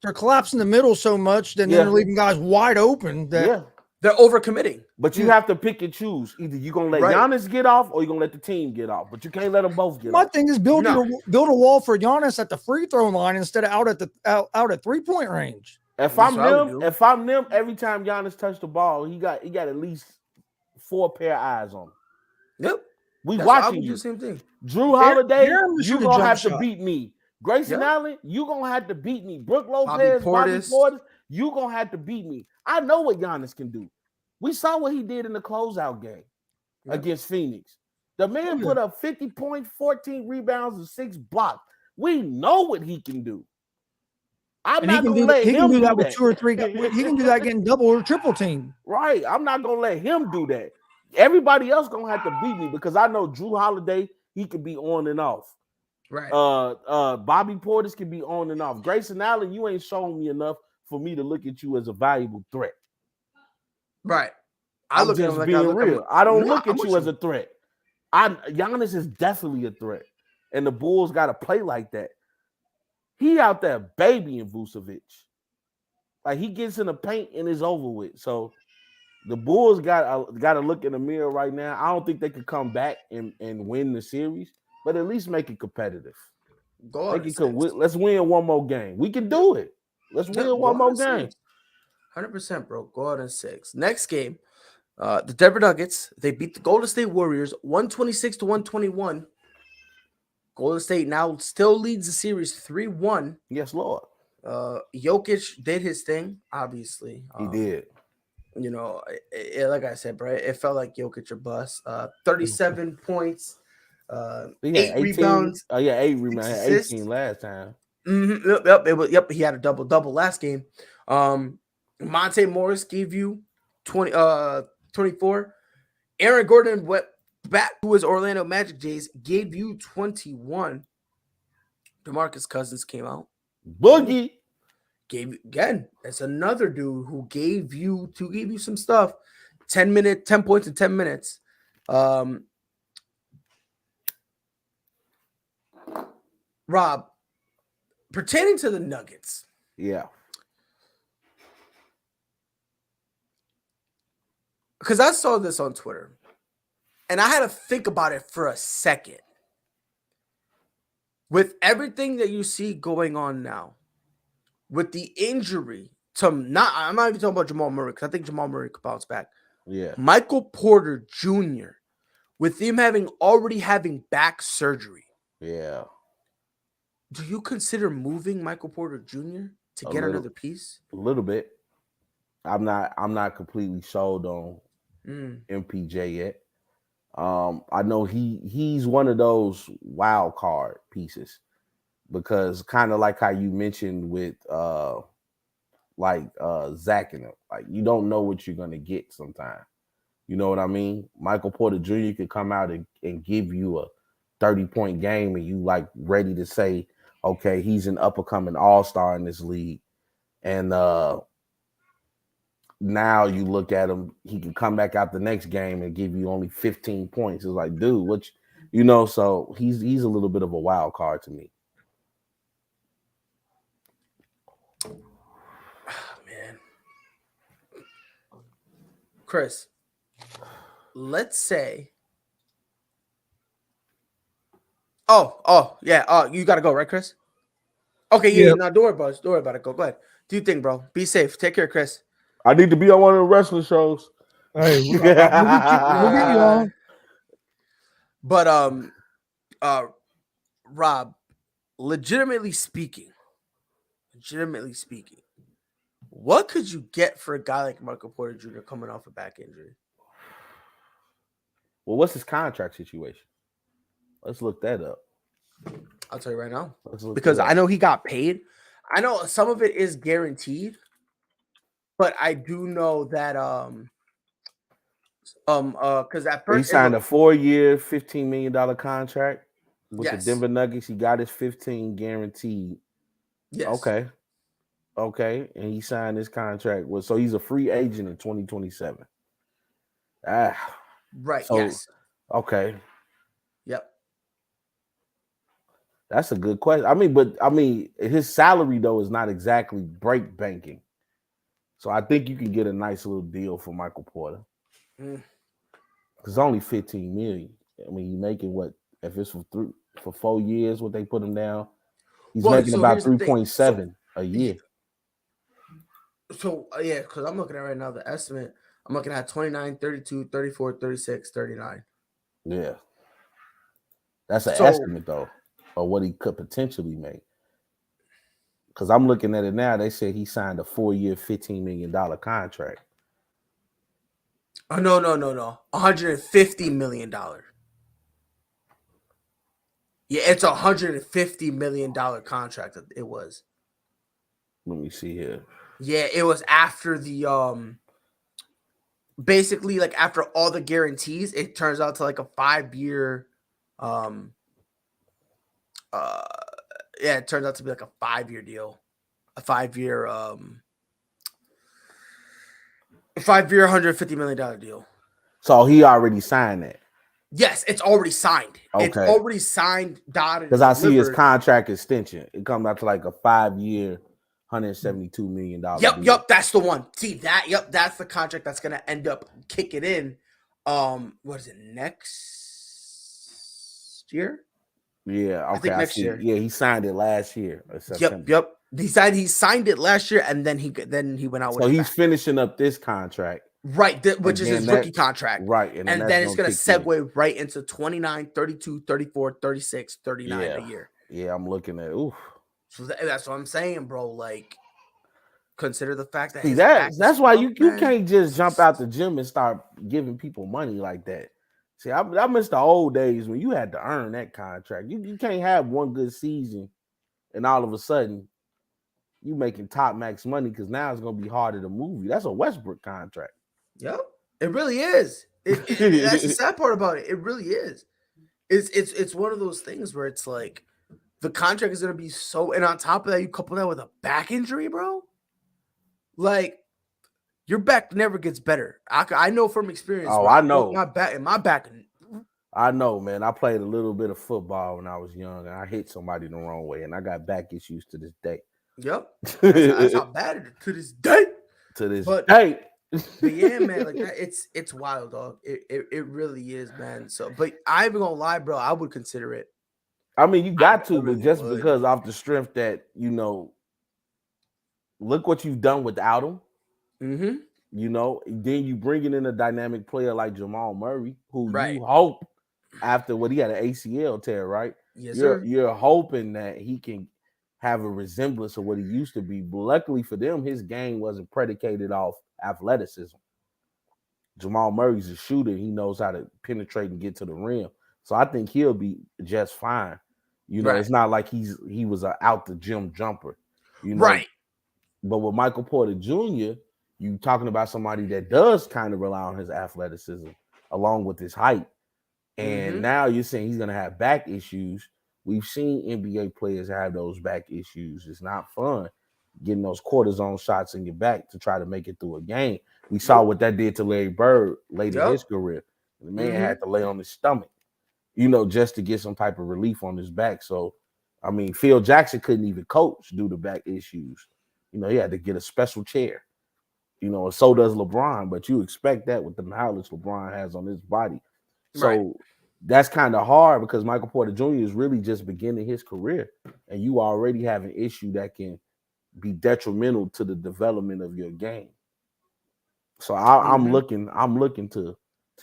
they're collapsing the middle so much, then they're leaving guys wide open. That they're overcommitting. But you have to pick and choose. Either you're gonna let Giannis get off, or you're gonna let the team get off. But you can't let them both get off. My thing is build a wall for Giannis at the free throw line instead of out at 3-point range. If I'm them, every time Giannis touched the ball, he got at least 4 pair of eyes on him. Yep. We watching you. Same thing. Drew Holiday, you gonna have to beat me. Grayson Allen, you gonna have to beat me. Brooke Lopez, Bobby Portis, you gonna have to beat me. I know what Giannis can do. We saw what he did in the closeout game against Phoenix. The man put up 50 points, 14 rebounds, and 6 blocks. We know what he can do. I'm not gonna let him do that with 2 or 3 guys. He can do that getting double or triple team. Right. I'm not gonna let him do that. Everybody else gonna have to beat me because I know Drew Holiday, he can be on and off. Right. Bobby Portis can be on and off. Grayson Allen, you ain't shown me enough for me to look at you as a valuable threat. Right. I'm just being real. I don't look at you as a threat. Giannis is definitely a threat. And the Bulls got to play like that. He out there babying Vucevic. Like he gets in the paint and it's over with. So the Bulls got to look in the mirror right now. I don't think they could come back and win the series, but at least make it competitive. Let's win one more game. We can do it. Let's win one more game. 100%, bro. Go out in 6. Next game, the Denver Nuggets, they beat the Golden State Warriors 126-121. Golden State now still leads the series 3-1. Yes, Lord. Jokic did his thing, obviously. He did. You know, like I said, bro, it felt like Jokic or bust. 37 points, 8 rebounds. Oh, yeah, 8 rebounds. 18 last time. Mm-hmm. Yep, he had a double last game. Monte Morris gave you 24. Aaron Gordon went back to his Orlando Magic days, gave you 21. DeMarcus Cousins came out. Boogie. Gave you again. That's another dude who gave you some stuff. 10 points in 10 minutes. Rob, pertaining to the Nuggets. Yeah. Because I saw this on Twitter and I had to think about it for a second. With everything that you see going on now, with the injury to I'm not even talking about Jamal Murray because I think Jamal Murray could bounce back. Yeah. Michael Porter Jr., with him already having back surgery. Yeah. Do you consider moving Michael Porter Jr. to get another piece? A little bit. I'm not completely sold on MPJ yet. I know he's one of those wild card pieces because kind of like how you mentioned with Zach and him, like you don't know what you're gonna get sometimes. You know what I mean? Michael Porter Jr. could come out and give you a 30-point game and you like ready to say, okay, he's an up-and-coming all-star in this league. And now you look at him, he can come back out the next game and give you only 15 points. It's like, dude, so he's a little bit of a wild card to me. Man. Chris, let's say Oh, yeah. You gotta go, right, Chris? Okay, yeah. Yep. No, don't worry about it. Don't worry about it. Go ahead. Do you think, bro? Be safe. Take care, Chris. I need to be on one of the wrestling shows. Hey, we'll get you on. But Rob, legitimately speaking, what could you get for a guy like Michael Porter Jr. coming off a back injury? Well, what's his contract situation? Let's look that up. I'll tell you right now. Because I know he got paid. I know some of it is guaranteed, but I do know that because at first he signed a 4-year, $15 million contract with the Denver Nuggets. He got his 15 guaranteed. Yes. Okay. And he signed his contract so he's a free agent in 2027. Right. So, yes. Okay. Yep. That's a good question. I mean, his salary though is not exactly break banking. So I think you can get a nice little deal for Michael Porter. It's only 15 million. I mean, he's making what if it's for 4 years? What they put him down? He's making about 3.7 a year. So yeah, because I'm looking at right now the estimate. I'm looking at 29, 32, 34, 36, 39. Yeah, that's an estimate though of what he could potentially make. Because I'm looking at it now, they said he signed a 4-year, $15 million contract. Oh no, $150 million. Yeah, it's $150 million contract that it was. Let me see here. Yeah, it was after the basically like after all the guarantees, it turns out to like a 5-year it turns out to be like a 5-year deal. A 5-year $150 million deal. So he already signed that. Yes, it's already signed. Okay. It's already signed, dotted. Because I see his contract extension. It comes out to like a 5-year, $172 million. Yep, that's the one. See that? Yep, that's the contract that's gonna end up kicking in. What is it, next year? Yeah, okay. I think next year. Yeah, he signed it last year. September. Yep. He signed it last year, and then he went out with it. So he's finishing up this contract. Right, which is his rookie contract. Right. And then it's going to segue right into 29, 32, 34, 36, 39 a year. Yeah, I'm looking at oof. So that's what I'm saying, bro. Like, consider the fact that that's why you can't just jump out the gym and start giving people money like that. See, I miss the old days when you had to earn that contract. You can't have one good season and all of a sudden you making top max money because now it's going to be harder to move you. That's a Westbrook contract. Yep, it really is. That's the sad part about it. It really is. It's one of those things where it's like the contract is going to be so, and on top of that, you couple that with a back injury, bro. Like, your back never gets better. I know from experience. Oh, I know. My back. I know, man. I played a little bit of football when I was young, and I hit somebody the wrong way, and I got back issues to this day. Yep, that's how bad it is to this day. Day. But yeah, man, like that, it's wild, dog. It really is, man. So, but I ain't gonna lie, bro. I would consider it. I mean, you got to, but just because off the strength that look what you've done without him. Mm-hmm. Then you bringing in a dynamic player like Jamal Murray, who you hope after what he had an ACL tear, right? Yes, sir. You're hoping that he can have a resemblance of what he used to be. But luckily for them, his game wasn't predicated off athleticism. Jamal Murray's a shooter. He knows how to penetrate and get to the rim. So I think he'll be just fine. It's not like he was an out the gym jumper. Right. But with Michael Porter Jr., you talking about somebody that does kind of rely on his athleticism along with his height. And now you're saying he's going to have back issues. We've seen NBA players have those back issues. It's not fun getting those cortisone shots in your back to try to make it through a game. We saw what that did to Larry Bird later in his career. The man had to lay on his stomach, just to get some type of relief on his back. So, I mean, Phil Jackson couldn't even coach due to back issues. He had to get a special chair. And so does LeBron, but you expect that with the mileage LeBron has on his body. So that's kind of hard because Michael Porter Jr. is really just beginning his career, and you already have an issue that can be detrimental to the development of your game. So I'm looking to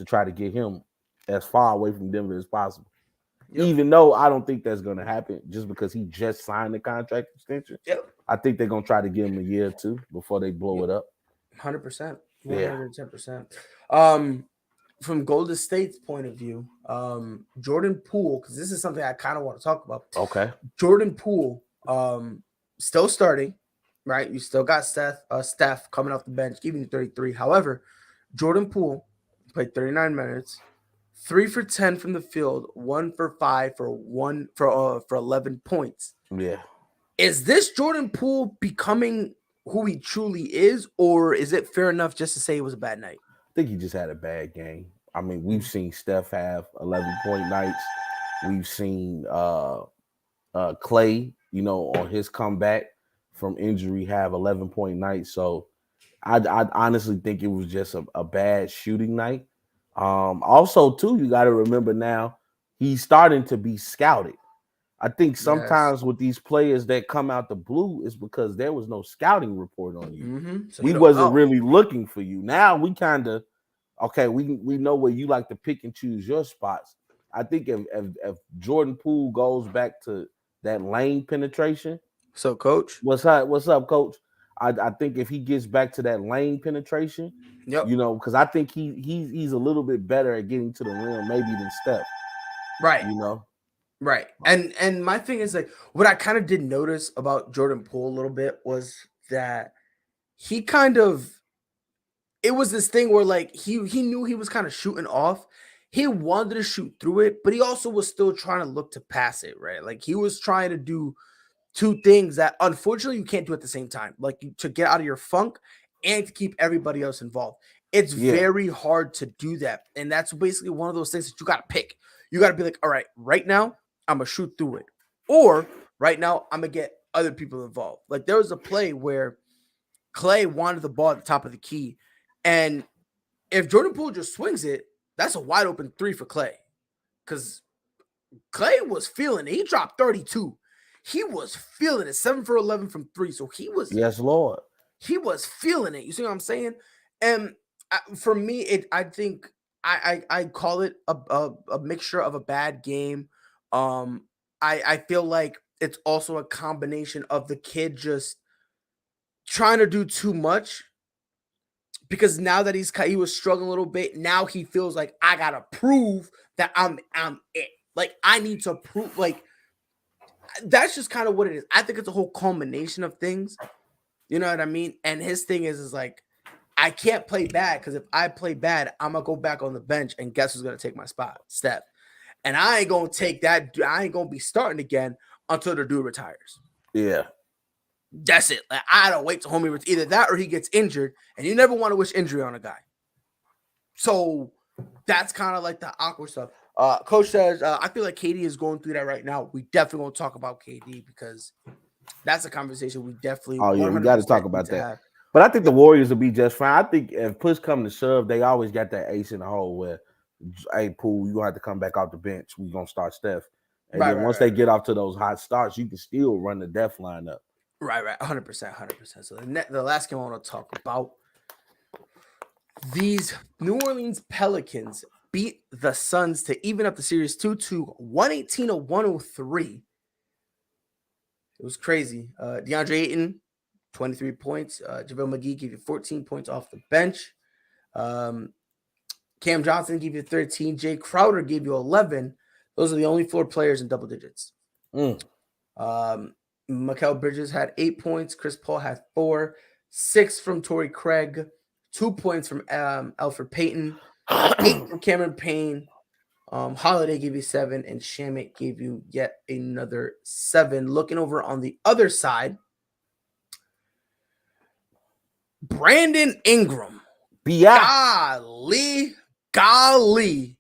try to get him as far away from Denver as possible. Yep. Even though I don't think that's going to happen, just because he just signed the contract extension. Yep. I think they're going to try to give him a year or two before they blow it up. 100%, 110%. From Golden State's point of view, Jordan Poole, because this is something I kind of want to talk about. Okay. Jordan Poole, still starting, right? You still got Steph coming off the bench, giving you 33. However, Jordan Poole played 39 minutes, 3 for 10 from the field, 1 for 5 for 11 points. Yeah. Is this Jordan Poole becoming who he truly is, or is it fair enough just to say it was a bad night? I think he just had a bad game. I mean, we've seen Steph have 11-point nights. We've seen Clay, on his comeback from injury, have 11-point nights. So I honestly think it was just a bad shooting night. Also, too, you got to remember now, he's starting to be scouted. I think sometimes with these players that come out the blue is because there was no scouting report on you. Mm-hmm. So we wasn't really looking for you. Now we kind of, we know where you like to pick and choose your spots. I think if Jordan Poole goes back to that lane penetration. So, Coach, what's up, Coach? I think if he gets back to that lane penetration, because I think he's a little bit better at getting to the rim maybe than Steph. Right. Right. And my thing is, like, what I kind of did notice about Jordan Poole a little bit was that he it was this thing where, like, he knew he was kind of shooting off. He wanted to shoot through it, but he also was still trying to look to pass it, right? Like, he was trying to do two things that unfortunately you can't do at the same time, like to get out of your funk and to keep everybody else involved. It's very hard to do that. And that's basically one of those things that you got to pick. You got to be like, all right, right now, I'm going to shoot through it. Or right now, I'm going to get other people involved. Like, there was a play where Clay wanted the ball at the top of the key. And if Jordan Poole just swings it, that's a wide open 3 for Clay. Because Clay was feeling it. He dropped 32. He was feeling it. 7 for 11 from 3. So he was. Yes, Lord. He was feeling it. You see what I'm saying? And for me, I think I call it a mixture of a bad game. I feel like it's also a combination of the kid just trying to do too much, because now that he was struggling a little bit, now he feels like I gotta prove that I'm it. Like, I need to prove, like, that's just kind of what it is. I think it's a whole culmination of things. You know what I mean? And his thing is like, I can't play bad, because if I play bad, I'm gonna go back on the bench, and guess who's gonna take my spot? Steph. And I ain't gonna take that. I ain't gonna be starting again until the dude retires. Yeah. That's it. Like, I don't wait till homie either that or he gets injured, and you never want to wish injury on a guy. So that's kind of like the awkward stuff. Coach says, I feel like KD is going through that right now. We definitely gonna talk about KD, because that's a conversation we definitely. Oh yeah, we got to talk about that. But I think the Warriors will be just fine. I think if push come to shove, they always got that ace in the hole where, hey, Poole, you're gonna have to come back off the bench. We're gonna start Steph. And then once they get off to those hot starts, you can still run the death lineup. Right, 100%. So the last game I want to talk about, these New Orleans Pelicans beat the Suns to even up the series 2-2, 118-103. It was crazy. DeAndre Ayton, 23 points. JaVale McGee gave you 14 points off the bench. Cam Johnson gave you 13. Jay Crowder gave you 11. Those are the only 4 players in double digits. Mikal Bridges had 8 points. Chris Paul had 4. 6 from Torrey Craig. 2 points from Elfrid Payton. 8 from Cameron Payne. Holiday gave you 7. And Shamet gave you yet another 7. Looking over on the other side, Brandon Ingram. Golly.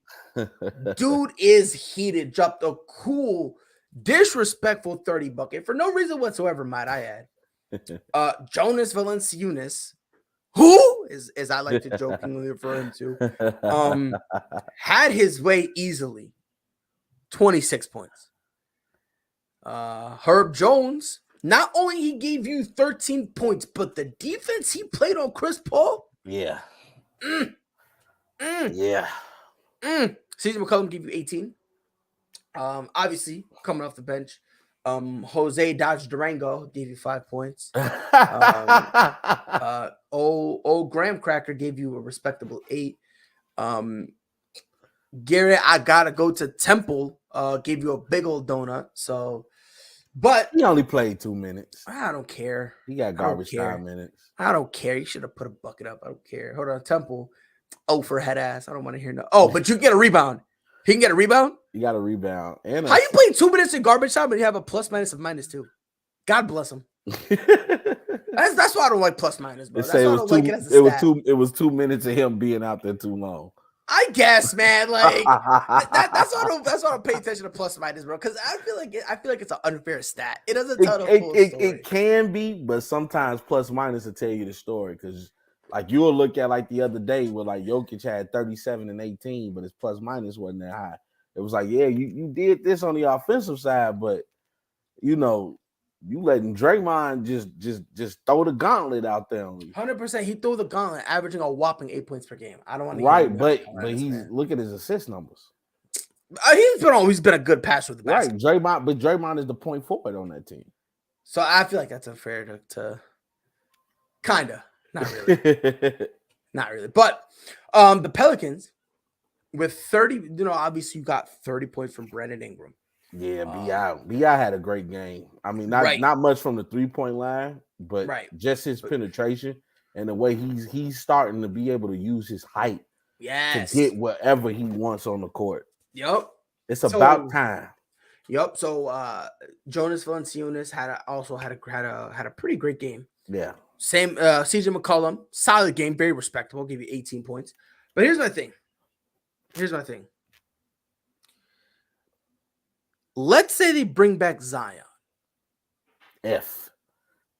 Dude is heated. Dropped a cool, disrespectful 30 bucket for no reason whatsoever, might I add. Jonas Valanciunas, who is, as I like to jokingly refer him to, had his way easily. 26 points. Herb Jones, not only he gave you 13 points, but the defense he played on Chris Paul. Yeah. CJ McCollum gave you 18. Obviously, coming off the bench, Jose Dodge Durango gave you 5 points. Old Graham Cracker gave you a respectable 8. Garrett, I gotta go to Temple, gave you a big old donut. So, but he only played 2 minutes. I don't care. He got garbage time minutes. I don't care. You should have put a bucket up. I don't care. Hold on, Temple. Oh, for head ass. I don't want to hear no. Oh, but you get a rebound. He can get a rebound. You got a rebound. And how you playing 2 minutes in garbage time and you have a plus minus of -2? God bless him. That's why I don't like plus minus, bro. That's why I don't like it as a stat. It was 2 minutes of him being out there too long. I guess, man. Like that's why I don't pay attention to plus minus, bro. Because I feel like it's an unfair stat. It doesn't tell the full story. It can be, but sometimes plus minus will tell you the story. Because like you'll look at like the other day where like Jokic had 37 and 18, but his plus minus wasn't that high. It was like, yeah, you did this on the offensive side, but you know, you letting Draymond just throw the gauntlet out there on you. 100%. He threw the gauntlet, averaging a whopping 8 points per game. I don't want to but he's look at his assist numbers. He's been a good passer with the basketball. Right, Draymond is the point forward on that team. So I feel like that's unfair to kinda. Not really. Not really. But the Pelicans with 30, obviously you got 30 points from Brandon Ingram. Yeah, B.I. had a great game. I mean, not much from the 3-point line, but just his penetration and the way he's starting to be able to use his height to get whatever he wants on the court. Yep. It's about time. Yep. So Jonas Valanciunas had a pretty great game. Yeah. Same CJ McCollum, solid game, very respectable, gave you 18 points. But here's my thing. Let's say they bring back Zion.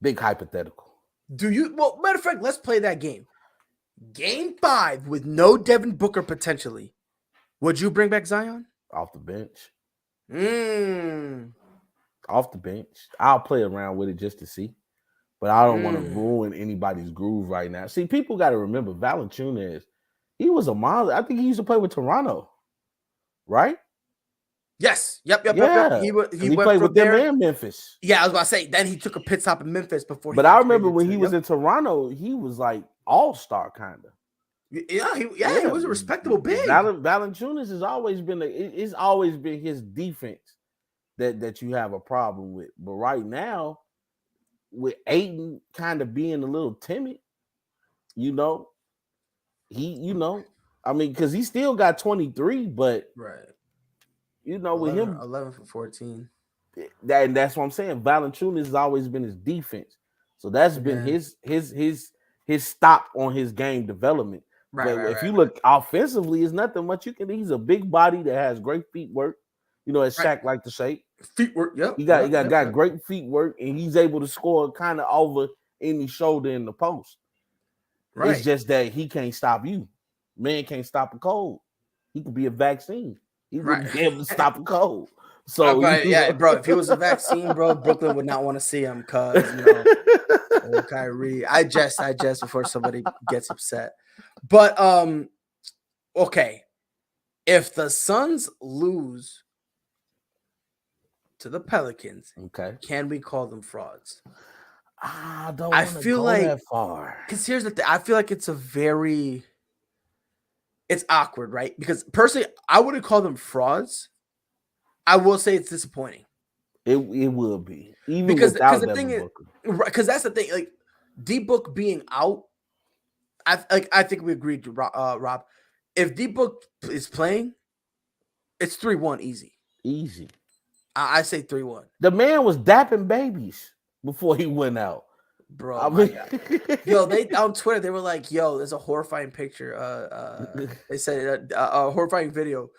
Big hypothetical. Matter of fact, let's play that game. Game 5 with no Devin Booker potentially. Would you bring back Zion? Off the bench. Off the bench. I'll play around with it just to see. But I don't want to ruin anybody's groove right now. See, people got to remember Valanciunas, he was a monster. I think he used to play with Toronto, right? Yes. Yep. He played with them and Memphis. Yeah, I was about to say. Then he took a pit stop in Memphis before. But I remember when he was in Toronto, he was like all-star kind of. Yeah, he was a respectable big. Valanciunas has always been it's always been his defense that you have a problem with. But right now, with Ayton kind of being a little timid, I mean, because he still got 23, but with him 11 for 14. That's what I'm saying. Valanciunas has always been his defense, so that's been his stop on his game development. If you look offensively, it's nothing much you can. He's a big body that has great feet work. As Shaq like to say, feet work. Yep. He got great feet work, and he's able to score kind of over any shoulder in the post. Right. It's just that he can't stop you. Man can't stop a cold. He could be a vaccine. He wouldn't be able to stop a cold. So bro, if he was a vaccine, bro, Brooklyn would not want to see him because old Kyrie. I jest before somebody gets upset. But okay. If the Suns lose to the Pelicans, can we call them frauds? I don't want to go that far. Because here's the thing. I feel like it's awkward, right? Because personally, I wouldn't call them frauds. I will say it's disappointing. It will be. Even because the thing is, because that's the thing. Like D-Book being out, I think we agreed to Rob. If D-Book is playing, it's 3-1 easy. Easy. I say 3-1. The man was dapping babies before he went out. Bro, they on Twitter, they were like, yo, there's a horrifying picture. They said a horrifying video.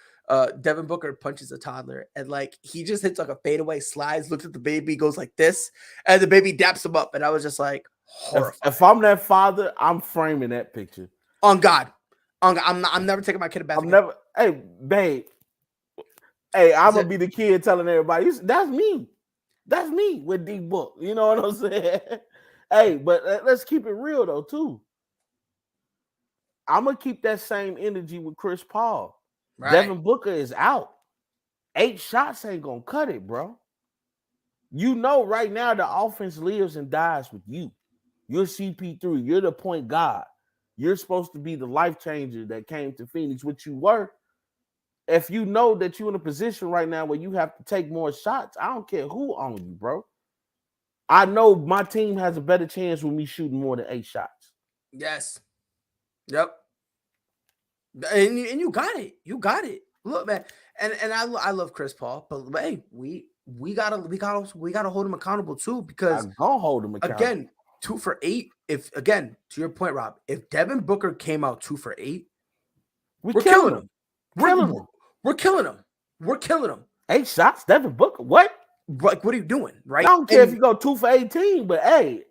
Devin Booker punches a toddler and like he just hits like a fadeaway, slides, looks at the baby, goes like this, and the baby daps him up. And I was just like, horrifying. If I'm that father, I'm framing that picture. On God. I'm never taking my kid to basketball. Hey, babe. Hey, I'm gonna be the kid telling everybody that's me. That's me with D Book. You know what I'm saying? Hey, but let's keep it real though, too. I'm gonna keep that same energy with Chris Paul. Right. Devin Booker is out. 8 shots ain't gonna cut it, bro. You know, right now the offense lives and dies with you. You're CP3. You're the point guard. You're supposed to be the life changer that came to Phoenix, which you were. If you know that you're in a position right now where you have to take more shots, I don't care who on you, bro. I know my team has a better chance with me shooting more than 8 shots. Yes. Yep. And you got it. You got it. Look, man. And I love Chris Paul, but hey, we gotta hold him accountable too, because I'm gonna hold him accountable. Again, 2 for 8. If again, to your point, Rob, if Devin Booker came out 2 for 8, we're killing him. We're killing him. We're killing him. 8 shots, Devin Booker. What? Like, what are you doing? Right? I don't care if you go 2 for 18, but hey,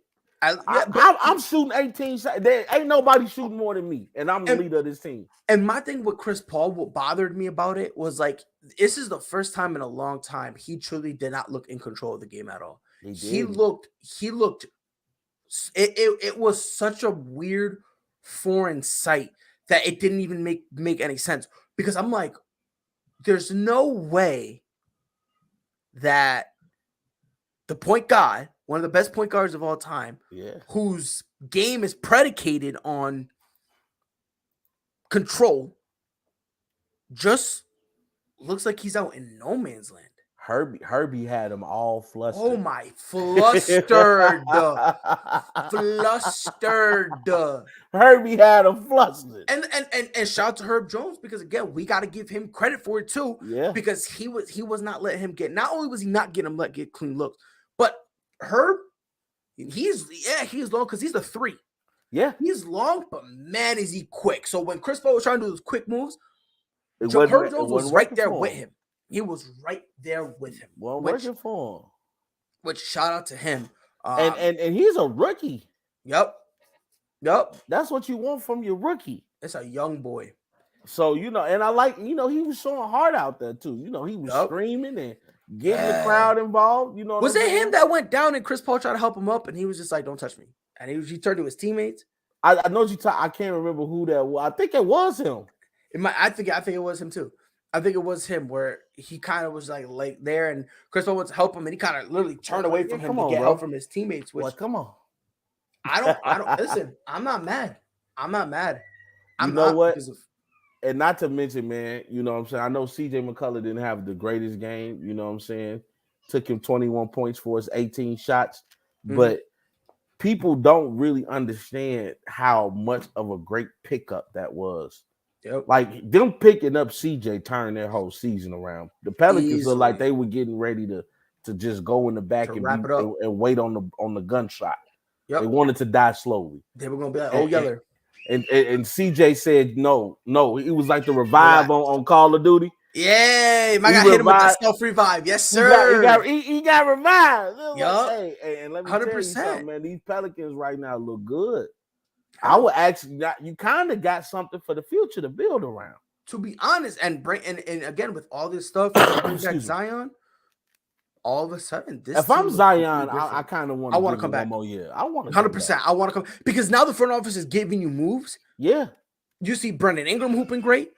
I'm I'm shooting 18 shots. There ain't nobody shooting more than me, and I'm the leader of this team. And my thing with Chris Paul, what bothered me about it was like, this is the first time in a long time he truly did not look in control of the game at all. He looked. It was such a weird foreign sight that it didn't even make any sense, because I'm like, there's no way that the point guard, one of the best point guards of all time, whose game is predicated on control, just looks like he's out in no man's land. Herbie had them all flustered. Oh my, flustered. Herbie had them flustered. And shout out to Herb Jones, because again, we got to give him credit for it too. Yeah. Because he was not letting him get, not only was he not getting him get clean looks, but Herb, he's long because he's the 3. Yeah. He's long, but man, is he quick. So when Chris Paul was trying to do those quick moves, Herb Jones was right there with him. He was right there with him. Well, working for him. Which, shout out to him. And he's a rookie. Yep. That's what you want from your rookie. It's a young boy. So, and I like, he was showing heart out there too. He was screaming and getting the crowd involved. Was it him that went down and Chris Paul tried to help him up and he was just like, don't touch me? And he turned to his teammates. I know I can't remember who that was. I think it was him. I think it was him too. I think it was him, where he kind of was like there, and Chris Paul wants to help him, and he kind of literally turned away from him to get help from his teammates. Which, come on. I don't listen. I'm not mad. I'm not what? And not to mention, man, you know what I'm saying? I know CJ McCullough didn't have the greatest game, you know what I'm saying? Took him 21 points for his 18 shots, but people don't really understand how much of a great pickup that was. Yep. Like, them picking up CJ turned their whole season around. The Pelicans look like they were getting ready to just go in the back and wait on the gunshot. Yep. They wanted to die slowly. They were gonna be like, Yeller. And CJ said no. It was like the revive on Call of Duty. Yeah, my guy hit him with the self-revive. Yes, sir. He got revived. Yep. Like, hey, and let me 100%. Tell you something, man. These Pelicans right now look good. I would actually you kind of got something for the future to build around. To be honest, and again with all this stuff, Zion, all of a sudden, if I'm Zion, I kind of want. I want to come back. More year. I want 100%. I want to come because now the front office is giving you moves. Yeah, you see Brandon Ingram hooping great.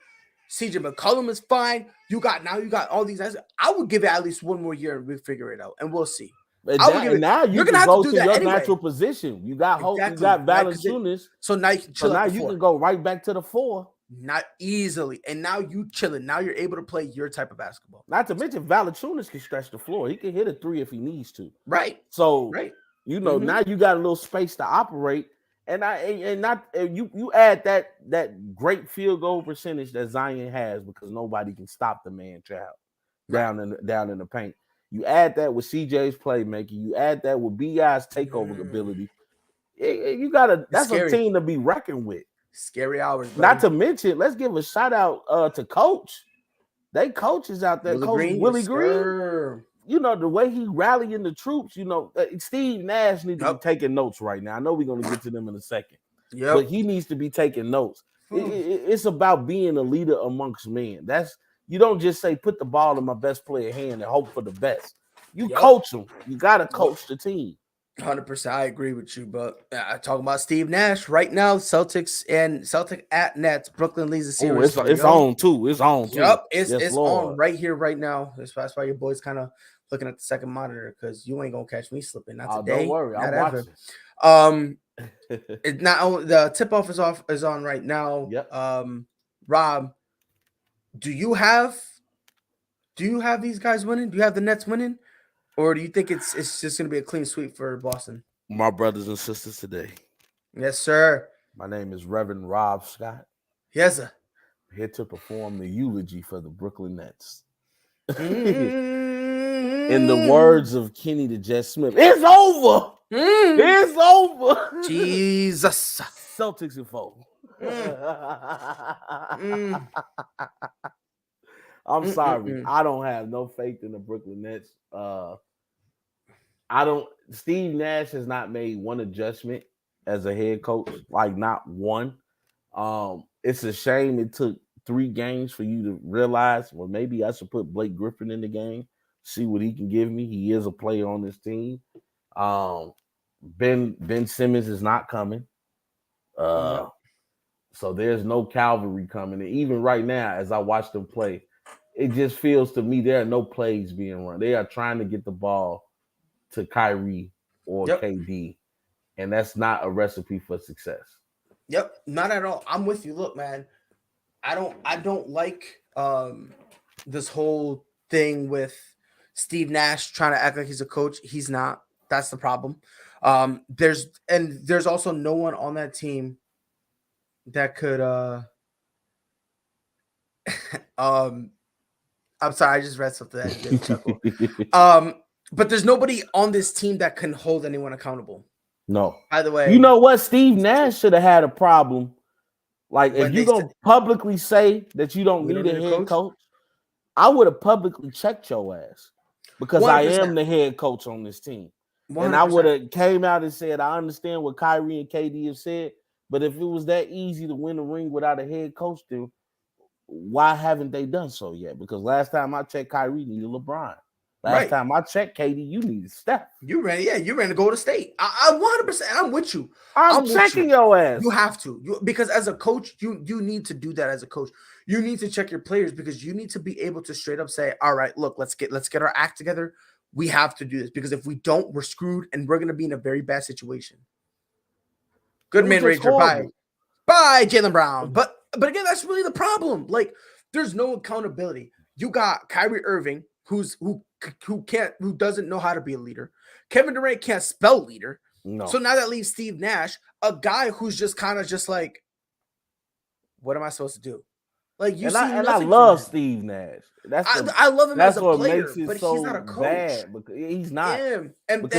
CJ McCollum is fine. You got all these guys. I would give it at least one more year and we'll figure it out, and we'll see. Now you're gonna have to do that anyway. Natural position. You got Hope, you got Valanciunas. So now you can chill. So now you can go right back to the 4. Not easily. And now you chilling. Now you're able to play your type of basketball. Not to mention Valanciunas can stretch the floor. He can hit a 3 if he needs to. Right. So now you got a little space to operate. And you add that great field goal percentage that Zion has, because nobody can stop the man child down in the paint. You add that with CJ's playmaking. You add that with BI's takeover ability. That's a team to be reckoned with. Scary hours. Buddy. Not to mention, let's give a shout out to Coach. They coaches out there, Willie Green. The way he rallying the troops. Steve Nash needs to be taking notes right now. I know we're gonna get to them in a second. But he needs to be taking notes. It's about being a leader amongst men. You don't just say put the ball in my best player hand and hope for the best. You Yup. coach them. You got to coach the team. 100%. I agree with you, but talking about Steve Nash right now, Celtic at Nets. Brooklyn leads the series. It's on too. It's on too. Yep, it's Yes, on right here, right now. That's why your boy's kind of looking at the second monitor because you ain't gonna catch me slipping. Not today. Don't worry, I'm ever. watching. It's not only the tip off is on right now. Yep. Rob, do you have these guys winning? Do you have the Nets winning, or do you think it's just gonna be a clean sweep for Boston? My brothers and sisters today. Yes, sir. My name is Reverend Rob Scott. Yes, sir. Here to perform the eulogy for the Brooklyn Nets. Mm-hmm. In the words of Kenny the Jet Smith, it's over. It's over. Jesus. Celtics and 4. I'm sorry. I don't have no faith in the Brooklyn Nets. Steve Nash has not made one adjustment as a head coach, like not one. It's a shame it took 3 games for you to realize, well, maybe I should put Blake Griffin in the game, see what he can give me. He is a player on this team. Ben Simmons is not coming. So there's no cavalry coming. And even right now, as I watch them play, it just feels to me there are no plays being run. They are trying to get the ball to Kyrie or KD, and that's not a recipe for success. Yep, not at all. I'm with you. Look, man, I don't like this whole thing with Steve Nash trying to act like he's a coach. He's not. That's the problem. There's also no one on that team that could I'm sorry, I just read something that did chuckle. But there's nobody on this team that can hold anyone accountable. No. By the way, you know what? Steve Nash should have had a problem. Like, if you're going to publicly say that you don't need a head coach, I would have publicly checked your ass because 100%. I am the head coach on this team. 100%. And I would have came out and said, I understand what Kyrie and KD have said, but if it was that easy to win a ring without a head coach, then why haven't they done so yet? Because last time I checked, Kyrie needed LeBron. Last time I checked, KD, you needed Steph. You ran to go to state. I 100%. I'm with you. I'm checking your ass. You have to, because as a coach, you need to do that. As a coach, you need to check your players because you need to be able to straight up say, "All right, look, let's get our act together. We have to do this because if we don't, we're screwed and we're going to be in a very bad situation." Good man, Ranger. Bye, Jaylen Brown. But again, that's really the problem. Like, there's no accountability. You got Kyrie Irving, who doesn't know how to be a leader. Kevin Durant can't spell leader. No. So now that leaves Steve Nash, a guy who's just kind of just like, what am I supposed to do? Like, I love Steve Nash. I love him as a player, but so he's not a coach. Bad because he's not. And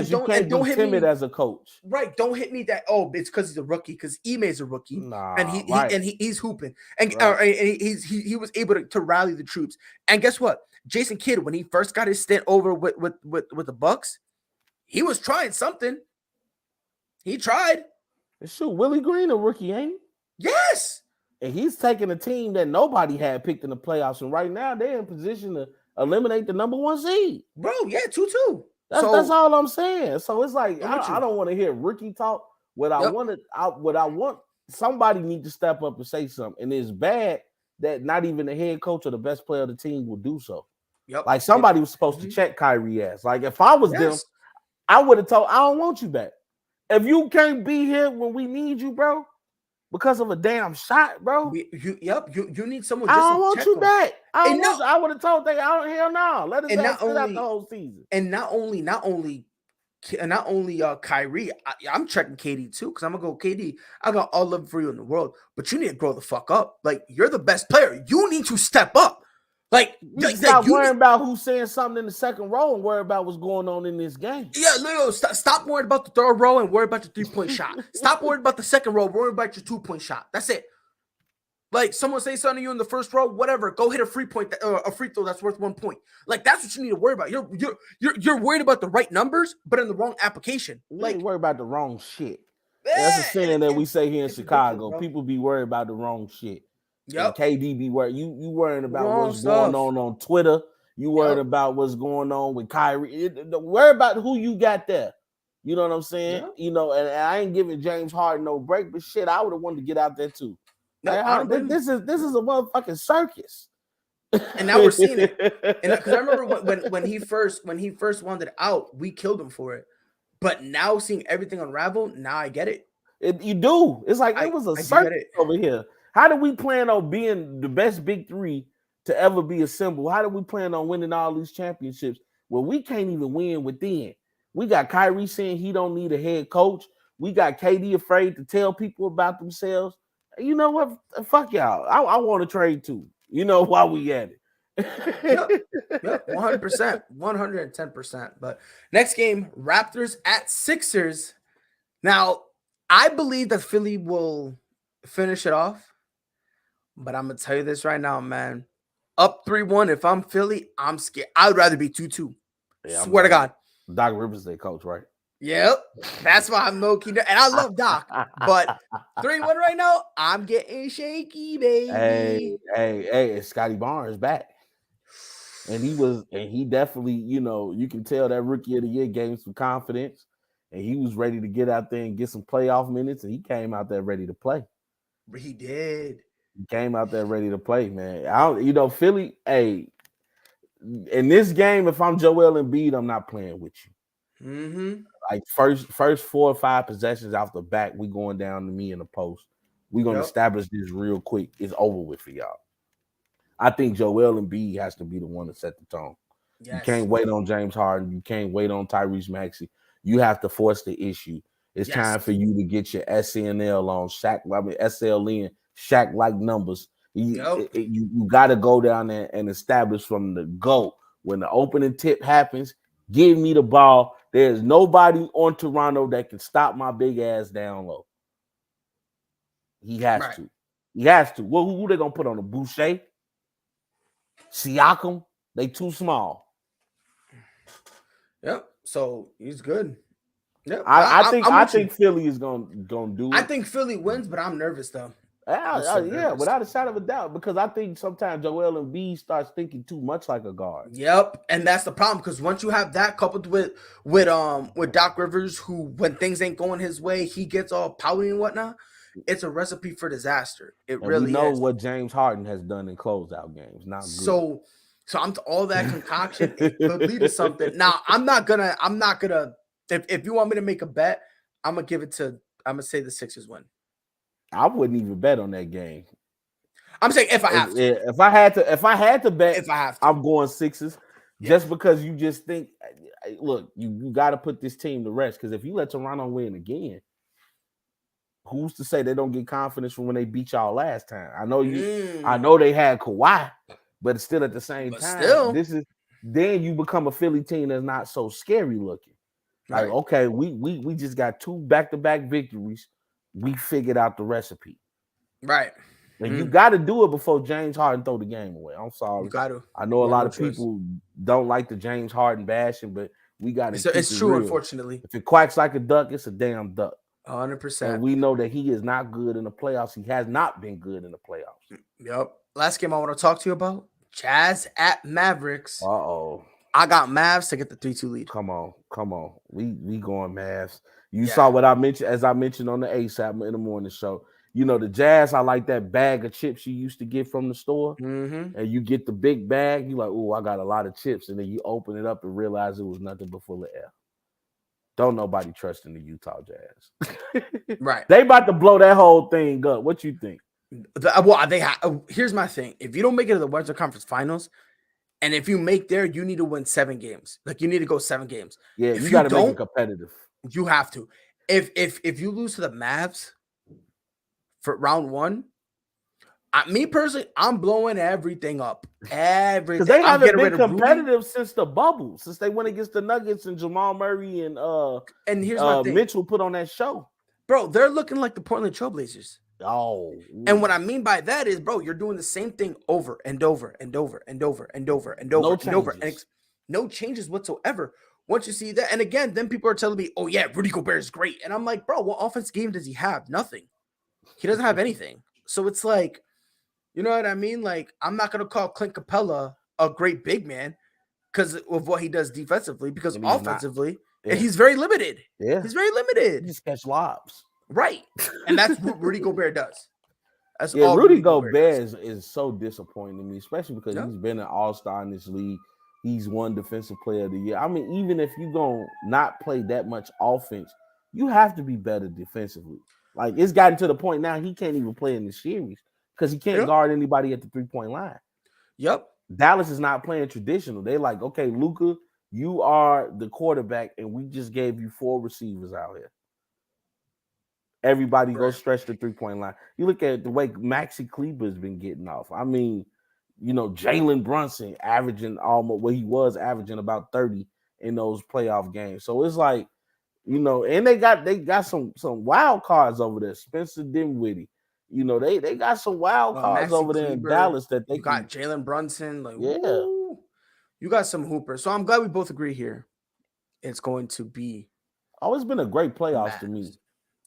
you can't be timid as a coach. Right. Don't hit me that, it's because he's a rookie, because Ime's a rookie. Nah, and he's hooping. And, he was able to rally the troops. And guess what? Jason Kidd, when he first got his stint over with the Bucks, he was trying something. He tried. Shoot, Willie Green a rookie, ain't he? Yes. And he's taking a team that nobody had picked in the playoffs, and right now they're in position to eliminate the number 1 seed. Bro, yeah, 2-2. That's all I'm saying. So it's like I don't want to hear rookie talk. What I want, somebody need to step up and say something. And it's bad that not even the head coach or the best player of the team will do so. Yep. Like, somebody was supposed to check Kyrie ass. Like, if I was them, I would have told, I don't want you back. If you can't be here when we need you, bro, because of a damn shot, bro. You need someone. I don't want you back. I would have told they, hell no. Let us sit out the whole season. And not only Kyrie, I'm checking KD too, because I'm gonna go KD. I got all love for you in the world, but you need to grow the fuck up. Like, you're the best player. You need to step up. Like, stop worrying about who's saying something in the second row and worry about what's going on in this game. Yeah, Leo, stop worrying about the third row and worry about your 3-point shot. Stop worrying about the second row, worry about your 2-point shot. That's it. Like, someone say something to you in the first row, whatever, go hit a free throw that's worth 1 point. Like, that's what you need to worry about. You're worried about the right numbers, but in the wrong application. Like, worry about the wrong shit. That's a saying that we say here in Chicago. People be worried about the wrong shit. And KD be worried. You worrying about Wrong what's stuff. going on Twitter. You worried about what's going on with Kyrie. Worry about who you got there. You know what I'm saying? Yeah. You know, and I ain't giving James Harden no break, but shit, I would have wanted to get out there too. No, Like, this is a motherfucking circus. And now we're seeing it. And because I remember when he first wanted out, we killed him for it. But now seeing everything unravel, now I get it. You do. It's like it was a circus over here. How do we plan on being the best big three to ever be assembled? How do we plan on winning all these championships? Well, we can't even win within. We got Kyrie saying he don't need a head coach. We got KD afraid to tell people about themselves. You know what? Fuck y'all. I want to trade too. You know, while we at it. Yep, 100%, 110%. But next game, Raptors at Sixers. Now, I believe that Philly will finish it off. But I'm going to tell you this right now, man. Up 3-1, if I'm Philly, I'm scared. I would rather be 2-2. Yeah, swear to God. Doc Rivers, their coach, right? Yep. That's why I'm low-key. And I love Doc. But 3-1 right now, I'm getting shaky, baby. Hey, Scotty Barnes back. And he definitely, you know, you can tell that rookie of the year gained some confidence. And he was ready to get out there and get some playoff minutes. And he came out there ready to play. He did. He came out there ready to play, man. Philly, hey, in this game, if I'm Joel Embiid, I'm not playing with you. Mm-hmm. Like first 4 or 5 possessions off the back, we going down to me in the post. We're going to establish this real quick. It's over with for y'all. I think Joel Embiid has to be the one to set the tone. Yes. You can't wait on James Harden. You can't wait on Tyrese Maxey. You have to force the issue. It's time for you to get your SNL on SLN, Shaq-like numbers. You got to go down there and establish from the go. When the opening tip happens, give me the ball. There's nobody on Toronto that can stop my big ass down low. He has to. He has to. Well, who they going to put on the Boucher? Siakam? They too small. Yep. So he's good. Yep. I think Philly is gonna do it. I think Philly wins, but I'm nervous though. Yeah, without a shadow of a doubt, because I think sometimes Joel Embiid starts thinking too much like a guard. Yep, and that's the problem, because once you have that coupled with Doc Rivers, who when things ain't going his way, he gets all pouty and whatnot. It's a recipe for disaster. It really we know is. What James Harden has done in closeout games. Not good. So I'm all that concoction could lead to something. Now I'm not gonna. If you want me to make a bet, I'm gonna say the Sixers win. I wouldn't even bet on that game. I'm saying if I have to. If I had to bet, I'm going Sixers. Yeah. Just because you just think, look, you got to put this team to rest, because if you let Toronto win again, who's to say they don't get confidence from when they beat y'all last time? I know they had Kawhi, but still at the same time, then you become a Philly team that's not so scary looking. Like, okay, we just got 2 back-to-back victories. We figured out the recipe. Right. And you got to do it before James Harden throw the game away. I'm sorry. You got to. I know a lot of people don't like the James Harden bashing, but we got to. It's true, unfortunately. If it quacks like a duck, it's a damn duck. 100%. And we know that he is not good in the playoffs. He has not been good in the playoffs. Yep. Last game I want to talk to you about, Jazz at Mavericks. Uh-oh. I got Mavs to get the 3-2 lead. Come on. We going Mavs. You saw what I mentioned, as I mentioned on the ASAP in the morning show. You know, the Jazz, I like that bag of chips you used to get from the store. Mm-hmm. And you get the big bag. You like, oh, I got a lot of chips. And then you open it up and realize it was nothing but full of air. Don't nobody trust in the Utah Jazz. Right. They about to blow that whole thing up. What you think? Here's my thing. If you don't make it to the Western Conference Finals, and if you make there, you need to win 7 games. Like, you need to go 7 games. Yeah, you got to make it competitive. You have to. If you lose to the Mavs for round 1, me personally, I'm blowing everything up. Everything. Because they haven't been competitive since the bubble, since they went against the Nuggets and Jamal Murray and here's my thing. Mitchell put on that show. Bro, they're looking like the Portland Trailblazers. Oh. And what I mean by that is, bro, you're doing the same thing over and over and over and over and over and over and over. And no changes whatsoever. Once you see that, and again, then people are telling me, oh, yeah, Rudy Gobert is great. And I'm like, bro, what offense game does he have? Nothing. He doesn't have anything. So it's like, You know what I mean? Like, I'm not gonna call Clint Capella a great big man because of what he does defensively. Because And he's not. offensively, Yeah. he's very limited. Yeah. He's very He limited. just catch lobs. Right, and that's what Rudy Gobert does. That's Yeah, all Rudy Gobert Gobert does. is so disappointing to me, especially because Yeah. he's been an all-star in this league. He's won defensive player of the year. I mean, even if you're going to not play that much offense, you have to be better defensively. Like, it's gotten to the point now he can't even play in the series because he can't guard anybody at the three-point line. Yep. Dallas is not playing traditional. They're like, okay, Luka, you are the quarterback, and we just gave you 4 receivers out here. Everybody go stretch the three-point line. You look at the way Maxi Kleber's been getting off. I mean, you know, Jalen Brunson averaging almost what he was averaging about 30 in those playoff games. So it's like, you know, and they got some wild cards over there. Spencer Dinwiddie. You know, they got some wild cards Maxi over there in Kleber, Dallas that they got Jalen Brunson. Like, yeah, woo, you got some hoopers. So I'm glad we both agree here. It's going to be. Oh, it's been a great playoffs to me.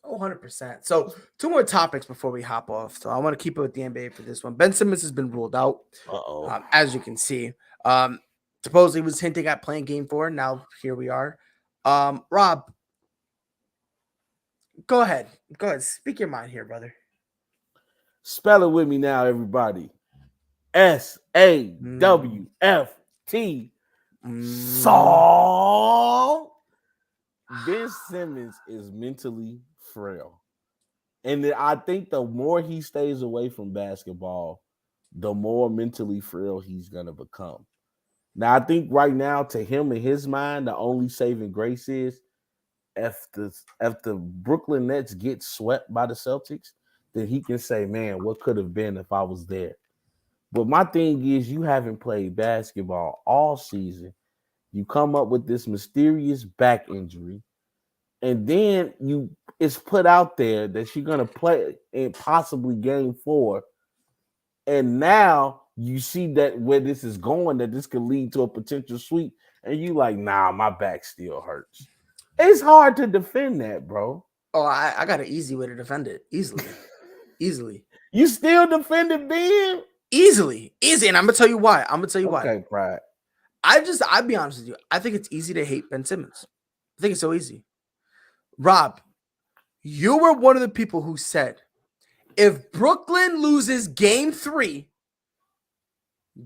Oh, 100%. So 2 more topics before we hop off. So I want to keep it with the NBA for this one. Ben Simmons has been ruled out, as you can see. Supposedly was hinting at playing game 4. Now here we are. Rob, go ahead. Go ahead. Speak your mind here, brother. Spell it with me now, everybody. SAWFT. So Ben Simmons is mentally frail. And I think the more he stays away from basketball, the more mentally frail he's going to become. Now, I think right now, to him in his mind, the only saving grace is if the Brooklyn Nets get swept by the Celtics, then he can say, man, what could have been if I was there? But my thing is, you haven't played basketball all season. You come up with this mysterious back injury, and then it's put out there that you're gonna play in possibly game 4, and now you see that where this is going, that this could lead to a potential sweep, and you like, nah, my back still hurts. It's hard to defend that, bro. Oh, I got an easy way to defend it. Easily. You still defended Ben? Easy. And I'm gonna tell you why. why. Okay, Pride. I'll be honest with you. I think it's easy to hate Ben Simmons. I think it's so easy. Rob, you were one of the people who said, if Brooklyn loses game 3,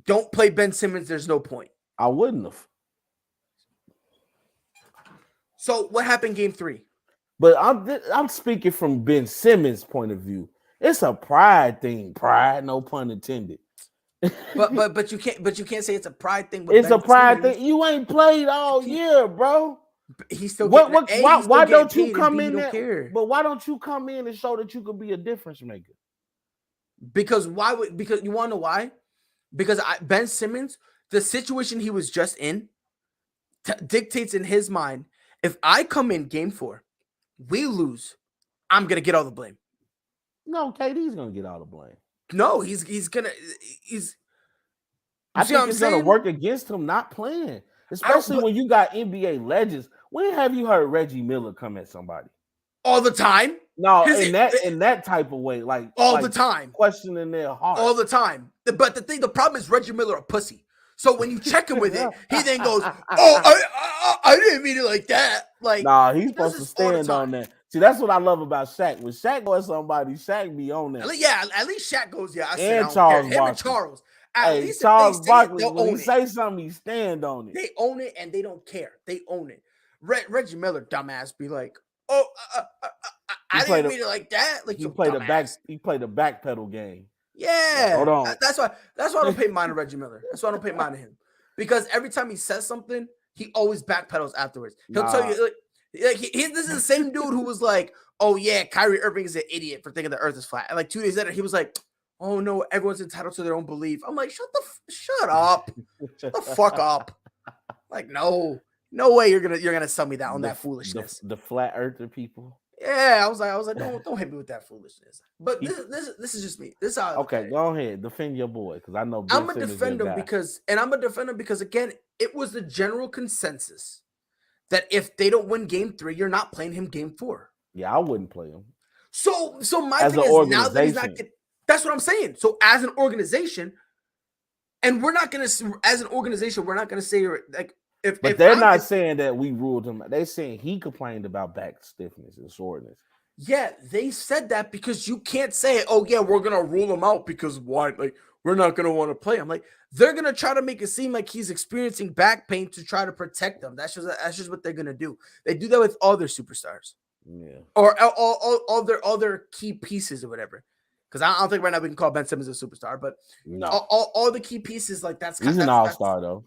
don't play Ben Simmons. There's no point. I wouldn't have. So what happened game 3? But I'm speaking from Ben Simmons' point of view. It's a pride thing. Pride, no pun intended. but you can't say it's a pride thing. It's Ben a pride Simmons. Thing. You ain't played all year, bro. He's still why don't you come in there? But why don't you come in and show that you could be a difference maker? Because you want to know why? Because Ben Simmons, the situation he was just in, dictates in his mind, if I come in game 4, we lose, I'm gonna get all the blame. No, KD's gonna get all the blame. No, he's gonna. I think it's gonna work against him not playing, especially when you got NBA legends. When have you heard Reggie Miller come at somebody? All the time. No, in that type of way, like all the time, questioning their heart all the time. But the problem is Reggie Miller a pussy. So when you check him with it, he then goes, "Oh, I didn't mean it like that." Like, nah, he's supposed to stand on that. See, that's what I love about Shaq. When Shaq goes somebody, Shaq be on that. At least Shaq goes, yeah. And Charles Barkley. And Charles. At least Charles Barkley, when he say something, he stand on it. They own it, and they don't care. They own it. Reggie Miller, dumbass, be like, "Oh, I didn't mean it like that." Like, he played a back pedal game. Yeah, hold on. That's why I don't pay mind to Reggie Miller. That's why I don't pay mind to him, because every time he says something, he always backpedals afterwards. He'll tell you, like this is the same dude who was like, "Oh yeah, Kyrie Irving is an idiot for thinking the Earth is flat." And like 2 days later, he was like, "Oh no, everyone's entitled to their own belief." I'm like, shut up, shut the fuck up. Like, no way you're gonna sell me that on that foolishness. The flat earther people. Yeah, I was like, don't hit me with that foolishness. But this is just me. This is how okay. Go ahead, defend your boy, because I know Ben I'm gonna defend him because again, it was the general consensus that if they don't win game 3, you're not playing him game 4. Yeah, I wouldn't play him. So my thing is now that he's not getting. That's what I'm saying. So as an organization, and we're not gonna, as an organization, we're not gonna say like But they're not saying that we ruled him. They're saying he complained about back stiffness and soreness. Yeah, they said that because you can't say, oh yeah, we're gonna rule him out because why? Like we're not gonna want to play him. Like they're gonna try to make it seem like he's experiencing back pain to try to protect them. That's just what they're gonna do. They do that with all their superstars, or all their other key pieces or whatever. Because I don't think right now we can call Ben Simmons a superstar, but no, all the key pieces like that's he's an all-star though.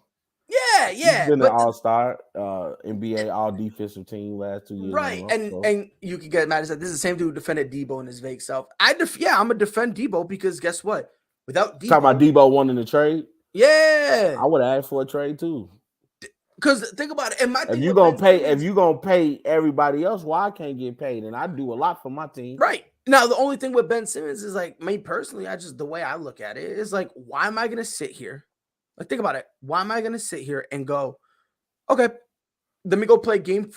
Yeah, he's been an all-star, NBA all defensive team last 2 years. Right, and you can get mad at that. This is the same dude who defended Debo in his vague self. I'm gonna defend Debo because guess what? Without Debo, talk about Debo wanting the trade. Yeah, I would ask for a trade too. Because think about it. And my if you're gonna pay everybody else, why I can't get paid? And I do a lot for my team. Right. Now, the only thing with Ben Simmons is like me personally, the way I look at it is like, why am I gonna sit here? Like, think about it. Why am I gonna sit here and go, okay, let me go play game.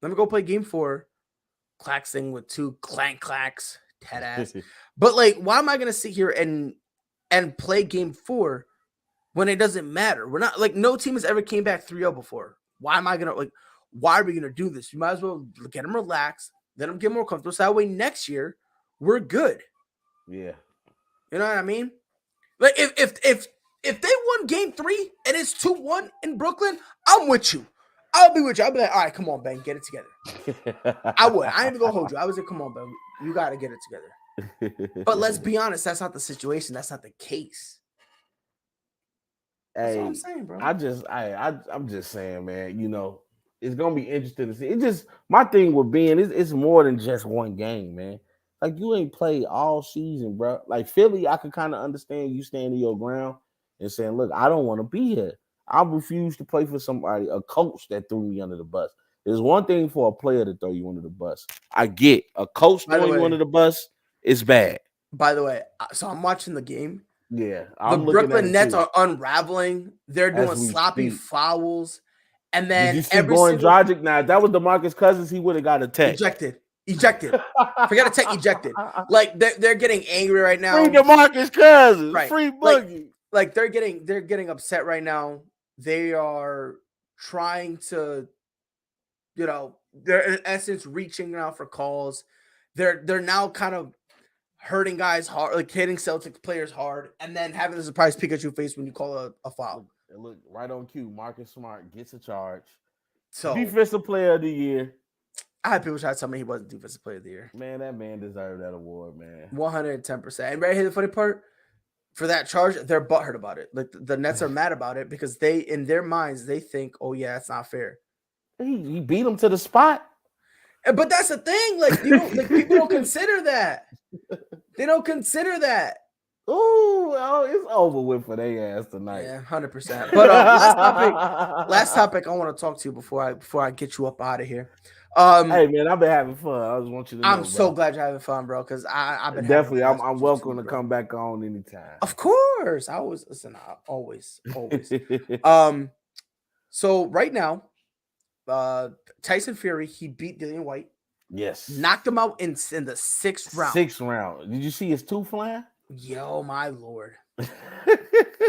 Let me go play game 4. Claxing with 2 clacks, dead ass. But like, why am I gonna sit here and play game 4 when it doesn't matter? We're not like no team has ever came back 3-0 before. Why am I gonna why are we gonna do this? You might as well get them relaxed, let them get more comfortable. So that way next year we're good. Yeah. You know what I mean? Like if they won game 3 and it's 2-1 in Brooklyn, I'm with you. I'll be with you. I'll be like, all right, come on, Ben, get it together. I would. I ain't even gonna hold you. I was like, come on, Ben, you gotta get it together. But let's be honest, that's not the situation. That's not the case. That's what I'm saying, bro. I'm just saying, man, you know, it's gonna be interesting to see. It just my thing with being it's more than just one game, man. Like you ain't played all season, bro. Like Philly, I can kind of understand you standing your ground and saying, look, I don't want to be here. I refuse to play for somebody, a coach that threw me under the bus. There's one thing for a player to throw you under the bus. I get a coach throwing you under the bus is bad. By the way, so I'm watching the game. Yeah, the Brooklyn Nets are unraveling. They're doing sloppy fouls, and then did you see Goran Dragic? Now, if that was DeMarcus Cousins, he would have got a tech. Ejected. Forget a tech. Ejected. Like they're getting angry right now. Free DeMarcus Cousins. Right. Free Boogie. Like they're getting upset right now. They are trying to, you know, they're in essence reaching out for calls. They're now kind of hurting guys hard, like hitting Celtics players hard, and then having the surprise Pikachu face when you call a foul. Look right on cue. Marcus Smart gets a charge. So defensive player of the year. I had people try to tell me he wasn't defensive player of the year. Man, that man deserved that award, man. 110%. And right here, the funny part, for that charge, they're butthurt about it. Like the Nets are mad about it because they, in their minds, they think, oh yeah, it's not fair. He beat him to the spot. But that's the thing. Like, people don't consider that. They don't consider that. Ooh, well, it's over with for their ass tonight. Yeah, 100%. But last topic I want to talk to you before I get you up out of here. Hey man, I've been having fun. I just want you to know. I'm so glad you're having fun, bro. Because I've been definitely. I'm welcome to come back on anytime. Of course, I always listen. Always. So right now, Tyson Fury, he beat Dillian White. Yes, knocked him out in the 6th round. 6th round. Did you see his tooth flying? Yo, my lord.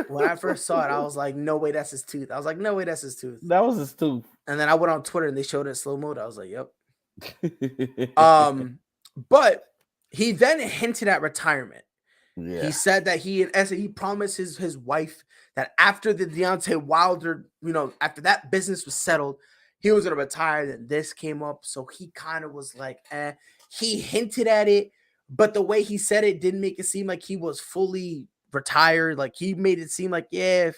When I first saw it, I was like, no way, that's his tooth. I was like, no way, that's his tooth. That was his tooth. And then I went on Twitter and they showed it in slow mode. I was like, yep. But he then hinted at retirement. Yeah. He said that he promised his wife that after the Deontay Wilder, after that business was settled, he was going to retire. Then this came up. So he kind of was like, he hinted at it. But the way he said it didn't make it seem like he was fully retired. Like he made it seem like, yeah,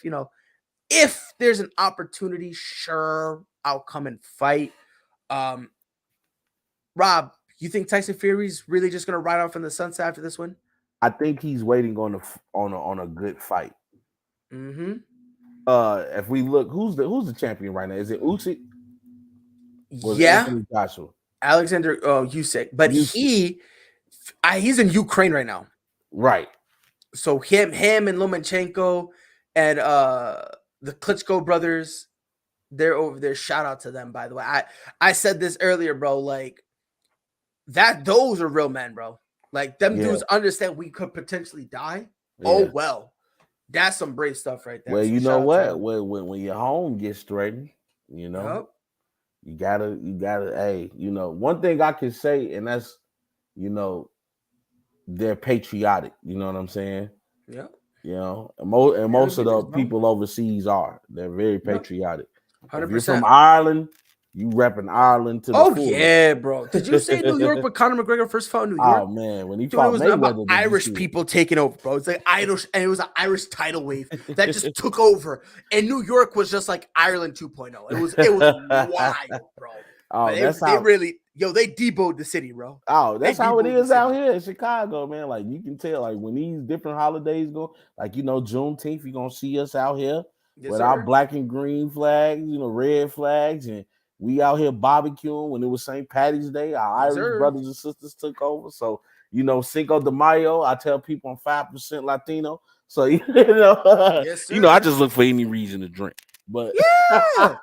if there's an opportunity, sure, I'll come and fight. Rob, you think Tyson Fury's really just gonna ride off in the sunset after this win? I think he's waiting on a good fight. Mm-hmm. If we look, who's the champion right now? Is it Usyk? Yeah, Alexander Usyk, but Usyk. He's in Ukraine right now. Right. So him and Lomachenko and the Klitschko brothers, they're over there. Shout out to them, by the way. I said this earlier, bro. Like those are real men, bro. Like them Yeah. dudes understand we could potentially die. Yeah. Oh well, that's some brave stuff right there. Well, So you shout know out to what? them. When your home gets threatened, you know, you gotta, hey, you know, one thing I can say, and that's, you know, they're patriotic. You know what I'm saying? Yeah. You know, and most of the business, bro. people overseas are. They're very patriotic. If you're 100%. from Ireland, you repping Ireland to the fullest. Yeah, bro. Did you say New York when Conor McGregor first fought New York? Oh man, when he Dude, it fought was nothing about Mayweather, did you Irish see it? people taking over, bro. It's like Irish, and it was an Irish tidal wave that just took over. And New York was just like Ireland 2.0. It was wild, bro. Oh, But that's they how. really, they deboed the city, bro. Oh, that's They how it deboed the is out city. here in Chicago, man. Like you can tell, like when these different holidays go, like Juneteenth, you're gonna see us out here Yes, with sir. our black and green flags, red flags, and we out here barbecuing when it was St. Patty's Day. Our Yes, Irish sir. brothers and sisters took over. So, Cinco de Mayo, I tell people I'm 5% Latino. So Yes, sir. I just look for any reason to drink. But yeah.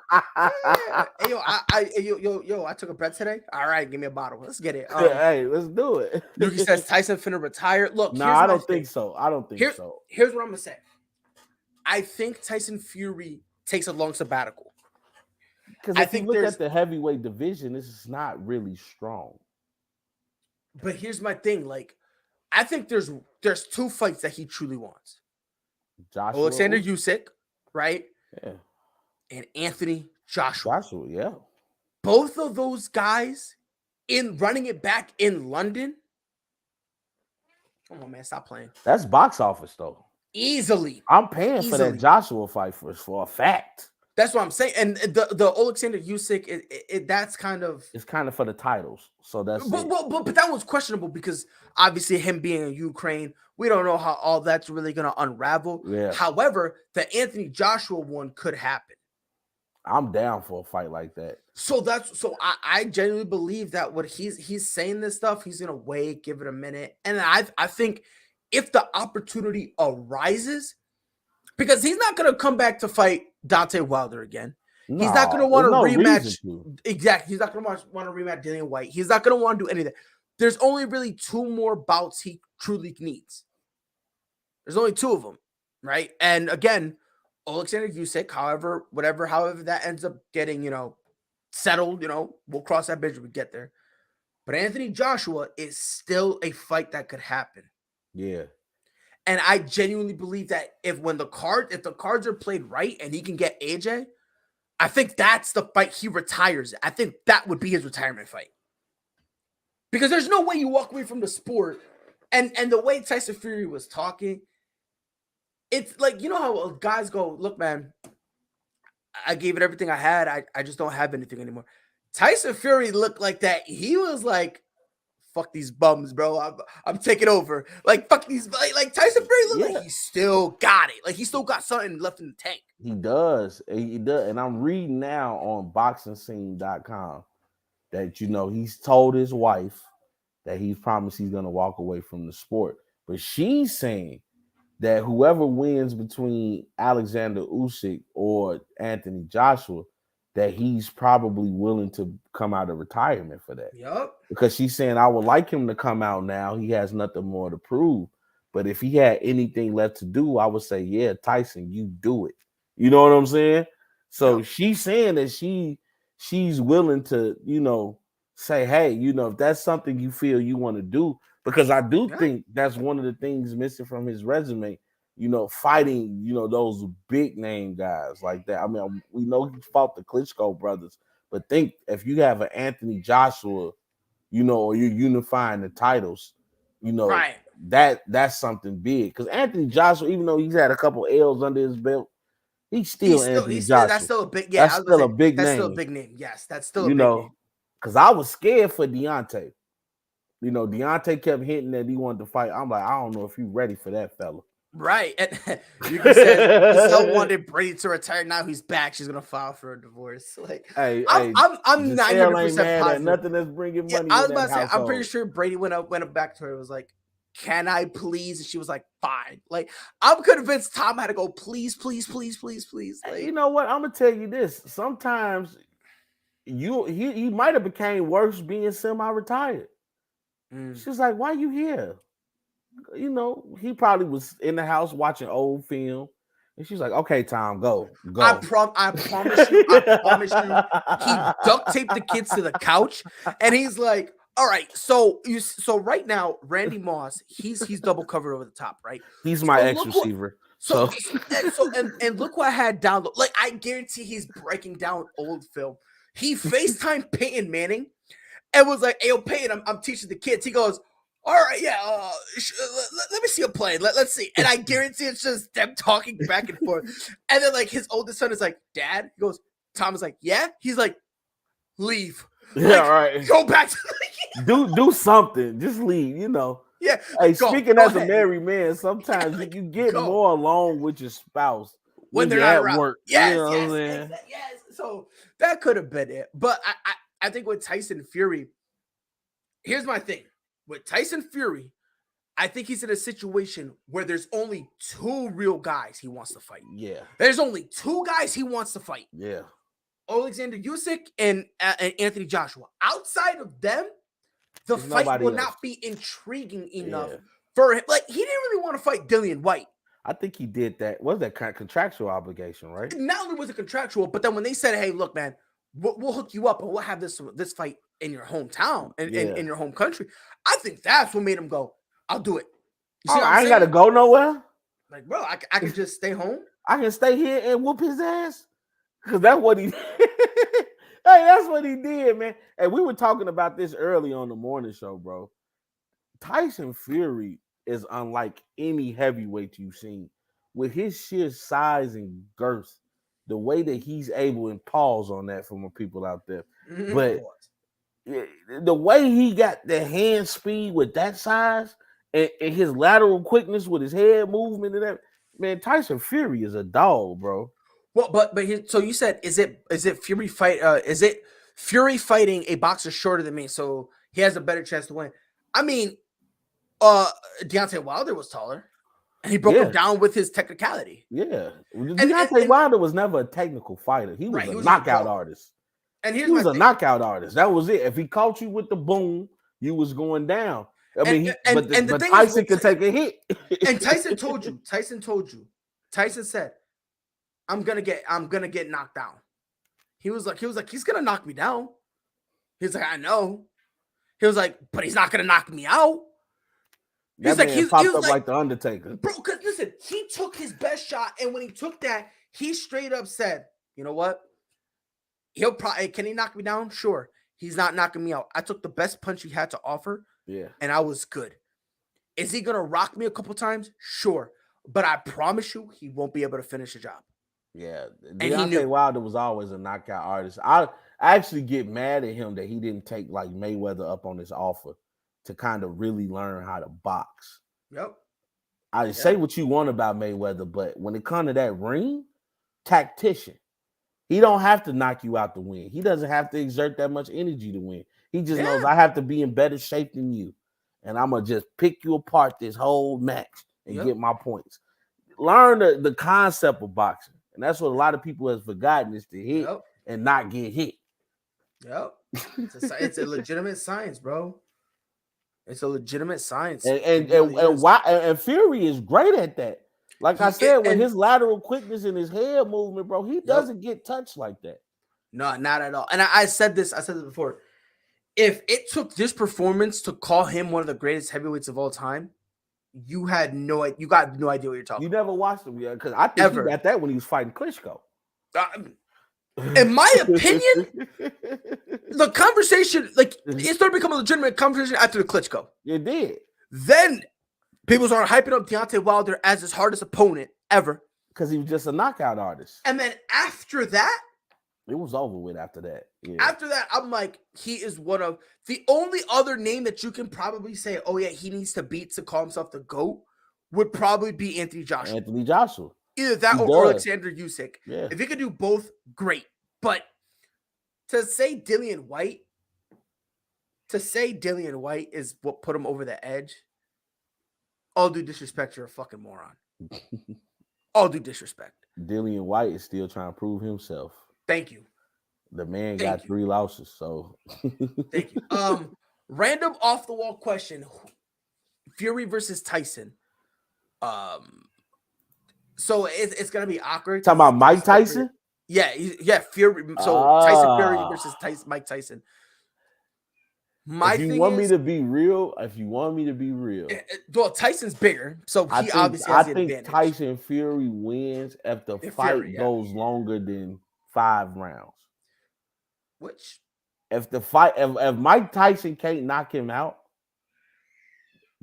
Hey, I took a bet today. All right, give me a bottle. Let's get it. Hey, let's do it. Yuki says Tyson finna retire. Look, no, I don't think so. I don't think so. Here's what I'm gonna say. I think Tyson Fury takes a long sabbatical. Because if you look at the heavyweight division, this is not really strong. But here's my thing. Like, I think there's 2 fights that he truly wants. Alexander Usyk, right? Yeah. And Anthony Joshua. Yeah. Both of those guys in running it back in London. Come on, man, stop playing. That's box office though. Easily. I'm paying for that Joshua fight for a fact. That's what I'm saying. And the Alexander Usyk, that's kind of, it's kind of for the titles. So that's but that was questionable because obviously him being in Ukraine, we don't know how all that's really gonna unravel. Yeah. However, the Anthony Joshua one could happen. I'm down for a fight like that. So I genuinely believe that what he's saying this stuff, he's gonna wait, give it a minute. And I think if the opportunity arises, because he's not gonna come back to fight Deontay Wilder again. He's not going to want to rematch. Exactly. He's not going to want to rematch Dillian White. He's not going to want to do anything. There's only really 2 more bouts he truly needs. There's only 2 of them, right? And again, Alexander Usyk, however that ends up getting, settled, we'll cross that bridge when we get there. But Anthony Joshua is still a fight that could happen. Yeah. And I genuinely believe that if the cards are played right and he can get AJ, I think that's the fight he retires. I think that would be his retirement fight. Because there's no way you walk away from the sport. And the way Tyson Fury was talking, it's like, how guys go, look, man, I gave it everything I had. I just don't have anything anymore. Tyson Fury looked like that. He was like, fuck these bums, bro. I'm taking over. Like, fuck these. Like Tyson Fury looked like he still got it. Like, he still got something left in the tank. He does. He does. And I'm reading now on boxingscene.com that, he's told his wife that he's promised he's going to walk away from the sport. But she's saying that whoever wins between Alexander Usyk or Anthony Joshua, that he's probably willing to come out of retirement for that. Yep. Because she's saying, I would like him to come out now. He has nothing more to prove. But if he had anything left to do, I would say, yeah, Tyson, you do it. You know what I'm saying? So she's saying that she's willing to, say, hey, if that's something you feel you want to do, because I do think that's one of the things missing from his resume, fighting, those big name guys like that. I mean, we know he fought the Klitschko brothers, but think if you have an Anthony Joshua, or you're unifying the titles, that's something big. Because Anthony Joshua, even though he's had a couple L's under his belt, he's still Anthony Joshua. That's still a big, that's still a big name. That's still a big name. Yes, that's still a big name. Because I was scared for Deontay. Deontay kept hinting that he wanted to fight. I'm like, I don't know if you're ready for that fella. Right. And you said Giselle wanted Brady to retire. Now he's back. She's gonna file for a divorce. Like, I'm 900% positive. Nothing that's bringing money. I was about to say, I'm pretty sure Brady went up back to her. It was like, can I please? And she was like, fine. Like, I'm convinced Tom had to go, please, please, please, please, please. Like, you know what? I'm gonna tell you this. Sometimes he might have became worse being semi-retired. She's like, "Why you here?" You know, he probably was in the house watching old film, and she's like, "Okay, Tom, go." I promise you, he duct taped the kids to the couch, and he's like, "All right, so right now, Randy Moss, he's double covered over the top, right? He's my So ex receiver. So and look what I had download. Like, I guarantee he's breaking down old film. He FaceTime Peyton Manning and was like, "Hey, yo, Peyton, I'm teaching the kids." He goes, "All right, yeah, let me see a play. Let's see." And I guarantee it's just them talking back and forth. And then, like, his oldest son is like, "Dad?" He goes, Tom is like, "Yeah?" He's like, "Leave." Yeah, like, right. Go back to do something. Just leave, you know. Yeah. Hey, go speaking as ahead. a married man, sometimes like, you get go. more along with your spouse when they're you're not at around. work. Yes, you know yes, what I'm saying? yes. So that could have been it. But I think with Tyson Fury, here's my thing. With Tyson Fury, I think he's in a situation where there's only two real guys he wants to fight. Yeah. There's only two guys he wants to fight. Yeah. Alexander Usyk and Anthony Joshua. Outside of them, the There's fight will nobody else. not be intriguing enough Yeah. for him. Like, he didn't really want to fight Dillian White. I think he did that. Was that kind of contractual obligation, right? Not only was it contractual, but then when they said, "Hey, look, man, we'll hook you up and we'll have this fight in your hometown and in your home country," I think that's what made him go, "I'll do it." You see what I'm I ain't saying? got to go nowhere. Like, bro, I can just stay home. I can stay here and whoop his ass. Because that's what he hey, that's what he did, man. And we were talking about this early on the morning show, bro. Tyson Fury is unlike any heavyweight you've seen. With his sheer size and girth, the way that he's able, and pause on that from the people out there, but the way he got the hand speed with that size and his lateral quickness with his head movement and that, man, Tyson Fury is a dog, bro. Well, but so you said, is it Fury fight? Is it Fury fighting a boxer shorter than me, so he has a better chance to win? I mean, Deontay Wilder was taller, and he broke him down with his technicality. Yeah, Deontay Wilder was never a technical fighter. He was a knockout artist. And he was a knockout artist. That was it. If he caught you with the boom, you was going down. I mean, but Tyson could take a hit. And Tyson told you. Tyson said, I'm gonna get knocked down. He was like, he's gonna knock me down. He's like, I know. He was like, but he's not gonna knock me out. He's like, he popped up like the Undertaker. Bro, because listen, he took his best shot, and when he took that, he straight up said, "You know what? He'll probably can he knock me down? Sure. He's not knocking me out. I took the best punch he had to offer, and I was good. Is he gonna rock me a couple times? Sure, but I promise you, he won't be able to finish the job." Yeah, Deontay Wilder was always a knockout artist. I actually get mad at him that he didn't take like Mayweather up on his offer to kind of really learn how to box. Yep. Say what you want about Mayweather, but when it comes to that ring, tactician. He don't have to knock you out to win. He doesn't have to exert that much energy to win. He just knows I have to be in better shape than you. And I'm going to just pick you apart this whole match and get my points. Learn the concept of boxing. And that's what a lot of people have forgotten is to hit and not get hit. Yep. It's a legitimate science, bro. It's a legitimate science. And Fury is great at that. Like I said, with his lateral quickness and his head movement, bro, he doesn't get touched like that. No, not at all. And I said this before. If it took this performance to call him one of the greatest heavyweights of all time, you got no idea what you're talking about. You never watched him yet, because I think he got that when he was fighting Klitschko. In my opinion, the conversation, like, it started becoming a legitimate conversation after the Klitschko. It did. Then people started hyping up Deontay Wilder as his hardest opponent ever. Because he was just a knockout artist. And then after that, it was over with after that. Yeah. After that, I'm like, he is one of the only other name that you can probably say, oh yeah, he needs to beat to call himself the GOAT, would probably be Anthony Joshua. Either that or Alexander Usyk. Yeah. If he could do both, great. But to say Dillian White is what put him over the edge, all due disrespect, you're a fucking moron. All due disrespect. Dillian White is still trying to prove himself. Thank you. The man got 3 losses, so thank you. Random off the wall question: Fury versus Tyson. So it's gonna be awkward. Talking about Mike Tyson? Yeah, Fury. So Tyson Fury versus Mike Tyson. If you want me to be real, well, Tyson's bigger, so he obviously has the advantage. I think Tyson Fury wins if the fight goes longer than 5 rounds. Which, if Mike Tyson can't knock him out,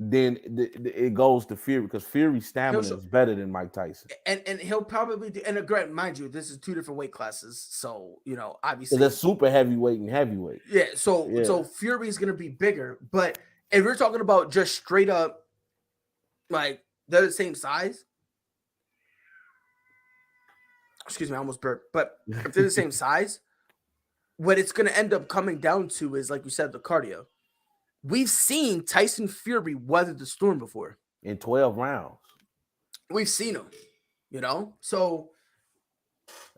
then it goes to Fury because Fury's stamina is better than Mike Tyson. And he'll probably do. And again, mind you, this is 2 different weight classes, so obviously there's super heavyweight and heavyweight. Yeah, so Fury's gonna be bigger, but if we're talking about just straight up, like they're the same size. Excuse me, I almost burped. But if they're the same size, what it's gonna end up coming down to is, like you said, the cardio. We've seen Tyson Fury weather the storm before. In 12 rounds. We've seen him, So.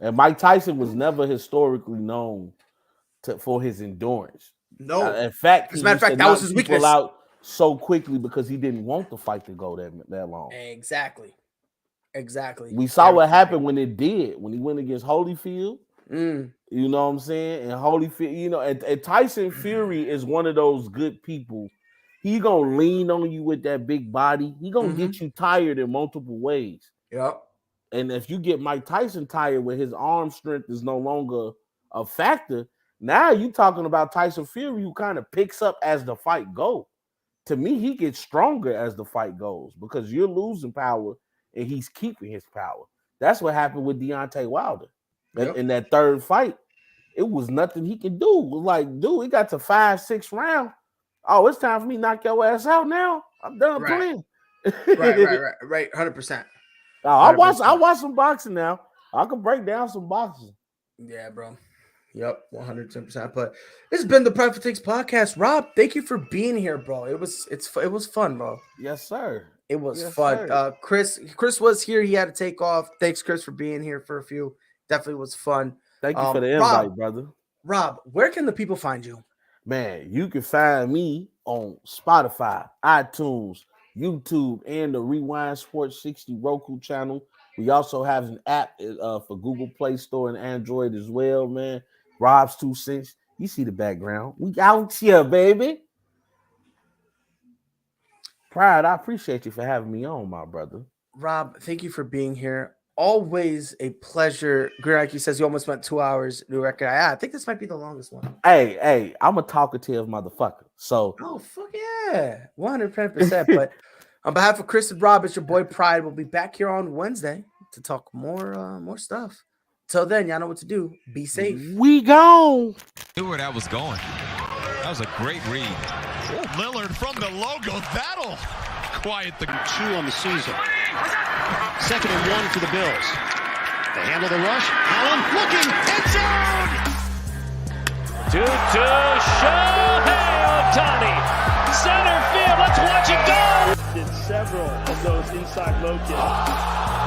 And Mike Tyson was never historically known for his endurance. No. In fact, as a matter of fact, that was his weakness. Out so quickly because he didn't want the fight to go that long. Exactly. We saw what happened when it did. When he went against Holyfield. You know what I'm saying? And Holyfield, and Tyson Fury is one of those good people. He gonna lean on you with that big body. He gonna get you tired in multiple ways. Yep. And if you get Mike Tyson tired when his arm strength is no longer a factor, now you talking about Tyson Fury who kind of picks up as the fight goes. To me, he gets stronger as the fight goes because you're losing power and he's keeping his power. That's what happened with Deontay Wilder. Yep. In that third fight, it was nothing he could do. It was like, dude, he got to 5-6 rounds. Oh, it's time for me to knock your ass out now. I'm done playing. Right. 100%. I watch some boxing now. I can break down some boxing. Yeah, bro. Yep, 110%. But this has been the Prideful Takes podcast. Rob, thank you for being here, bro. It was fun, bro. Yes, sir. It was fun. Chris was here. He had to take off. Thanks, Chris, for being here for a few. Definitely was fun. Thank you for the invite, brother. Rob, where can the people find you? Man, you can find me on Spotify, iTunes, YouTube, and the Rewind Sports 60 Roku channel. We also have an app for Google Play Store and Android as well, man. Rob's 2 cents. You see the background. We out here, baby. Pride, I appreciate you for having me on, my brother. Rob, thank you for being here. Always a pleasure. Greg says you almost went 2 hours. New record. I think this might be the longest one. Hey, I'm a talkative motherfucker. So. Oh, fuck yeah. 110%. But on behalf of Chris and Rob, it's your boy Pride. We'll be back here on Wednesday to talk more stuff. Till then, y'all know what to do. Be safe. We gone. Knew where that was going. That was a great read. Oh, Lillard from the logo. That'll quiet the 2 on the season. 2nd and 1 for the Bills. They handle the rush. Allen looking. End zone. To Shohei Ohtani. Center field. Let's watch it go. Did several of those inside low kicks.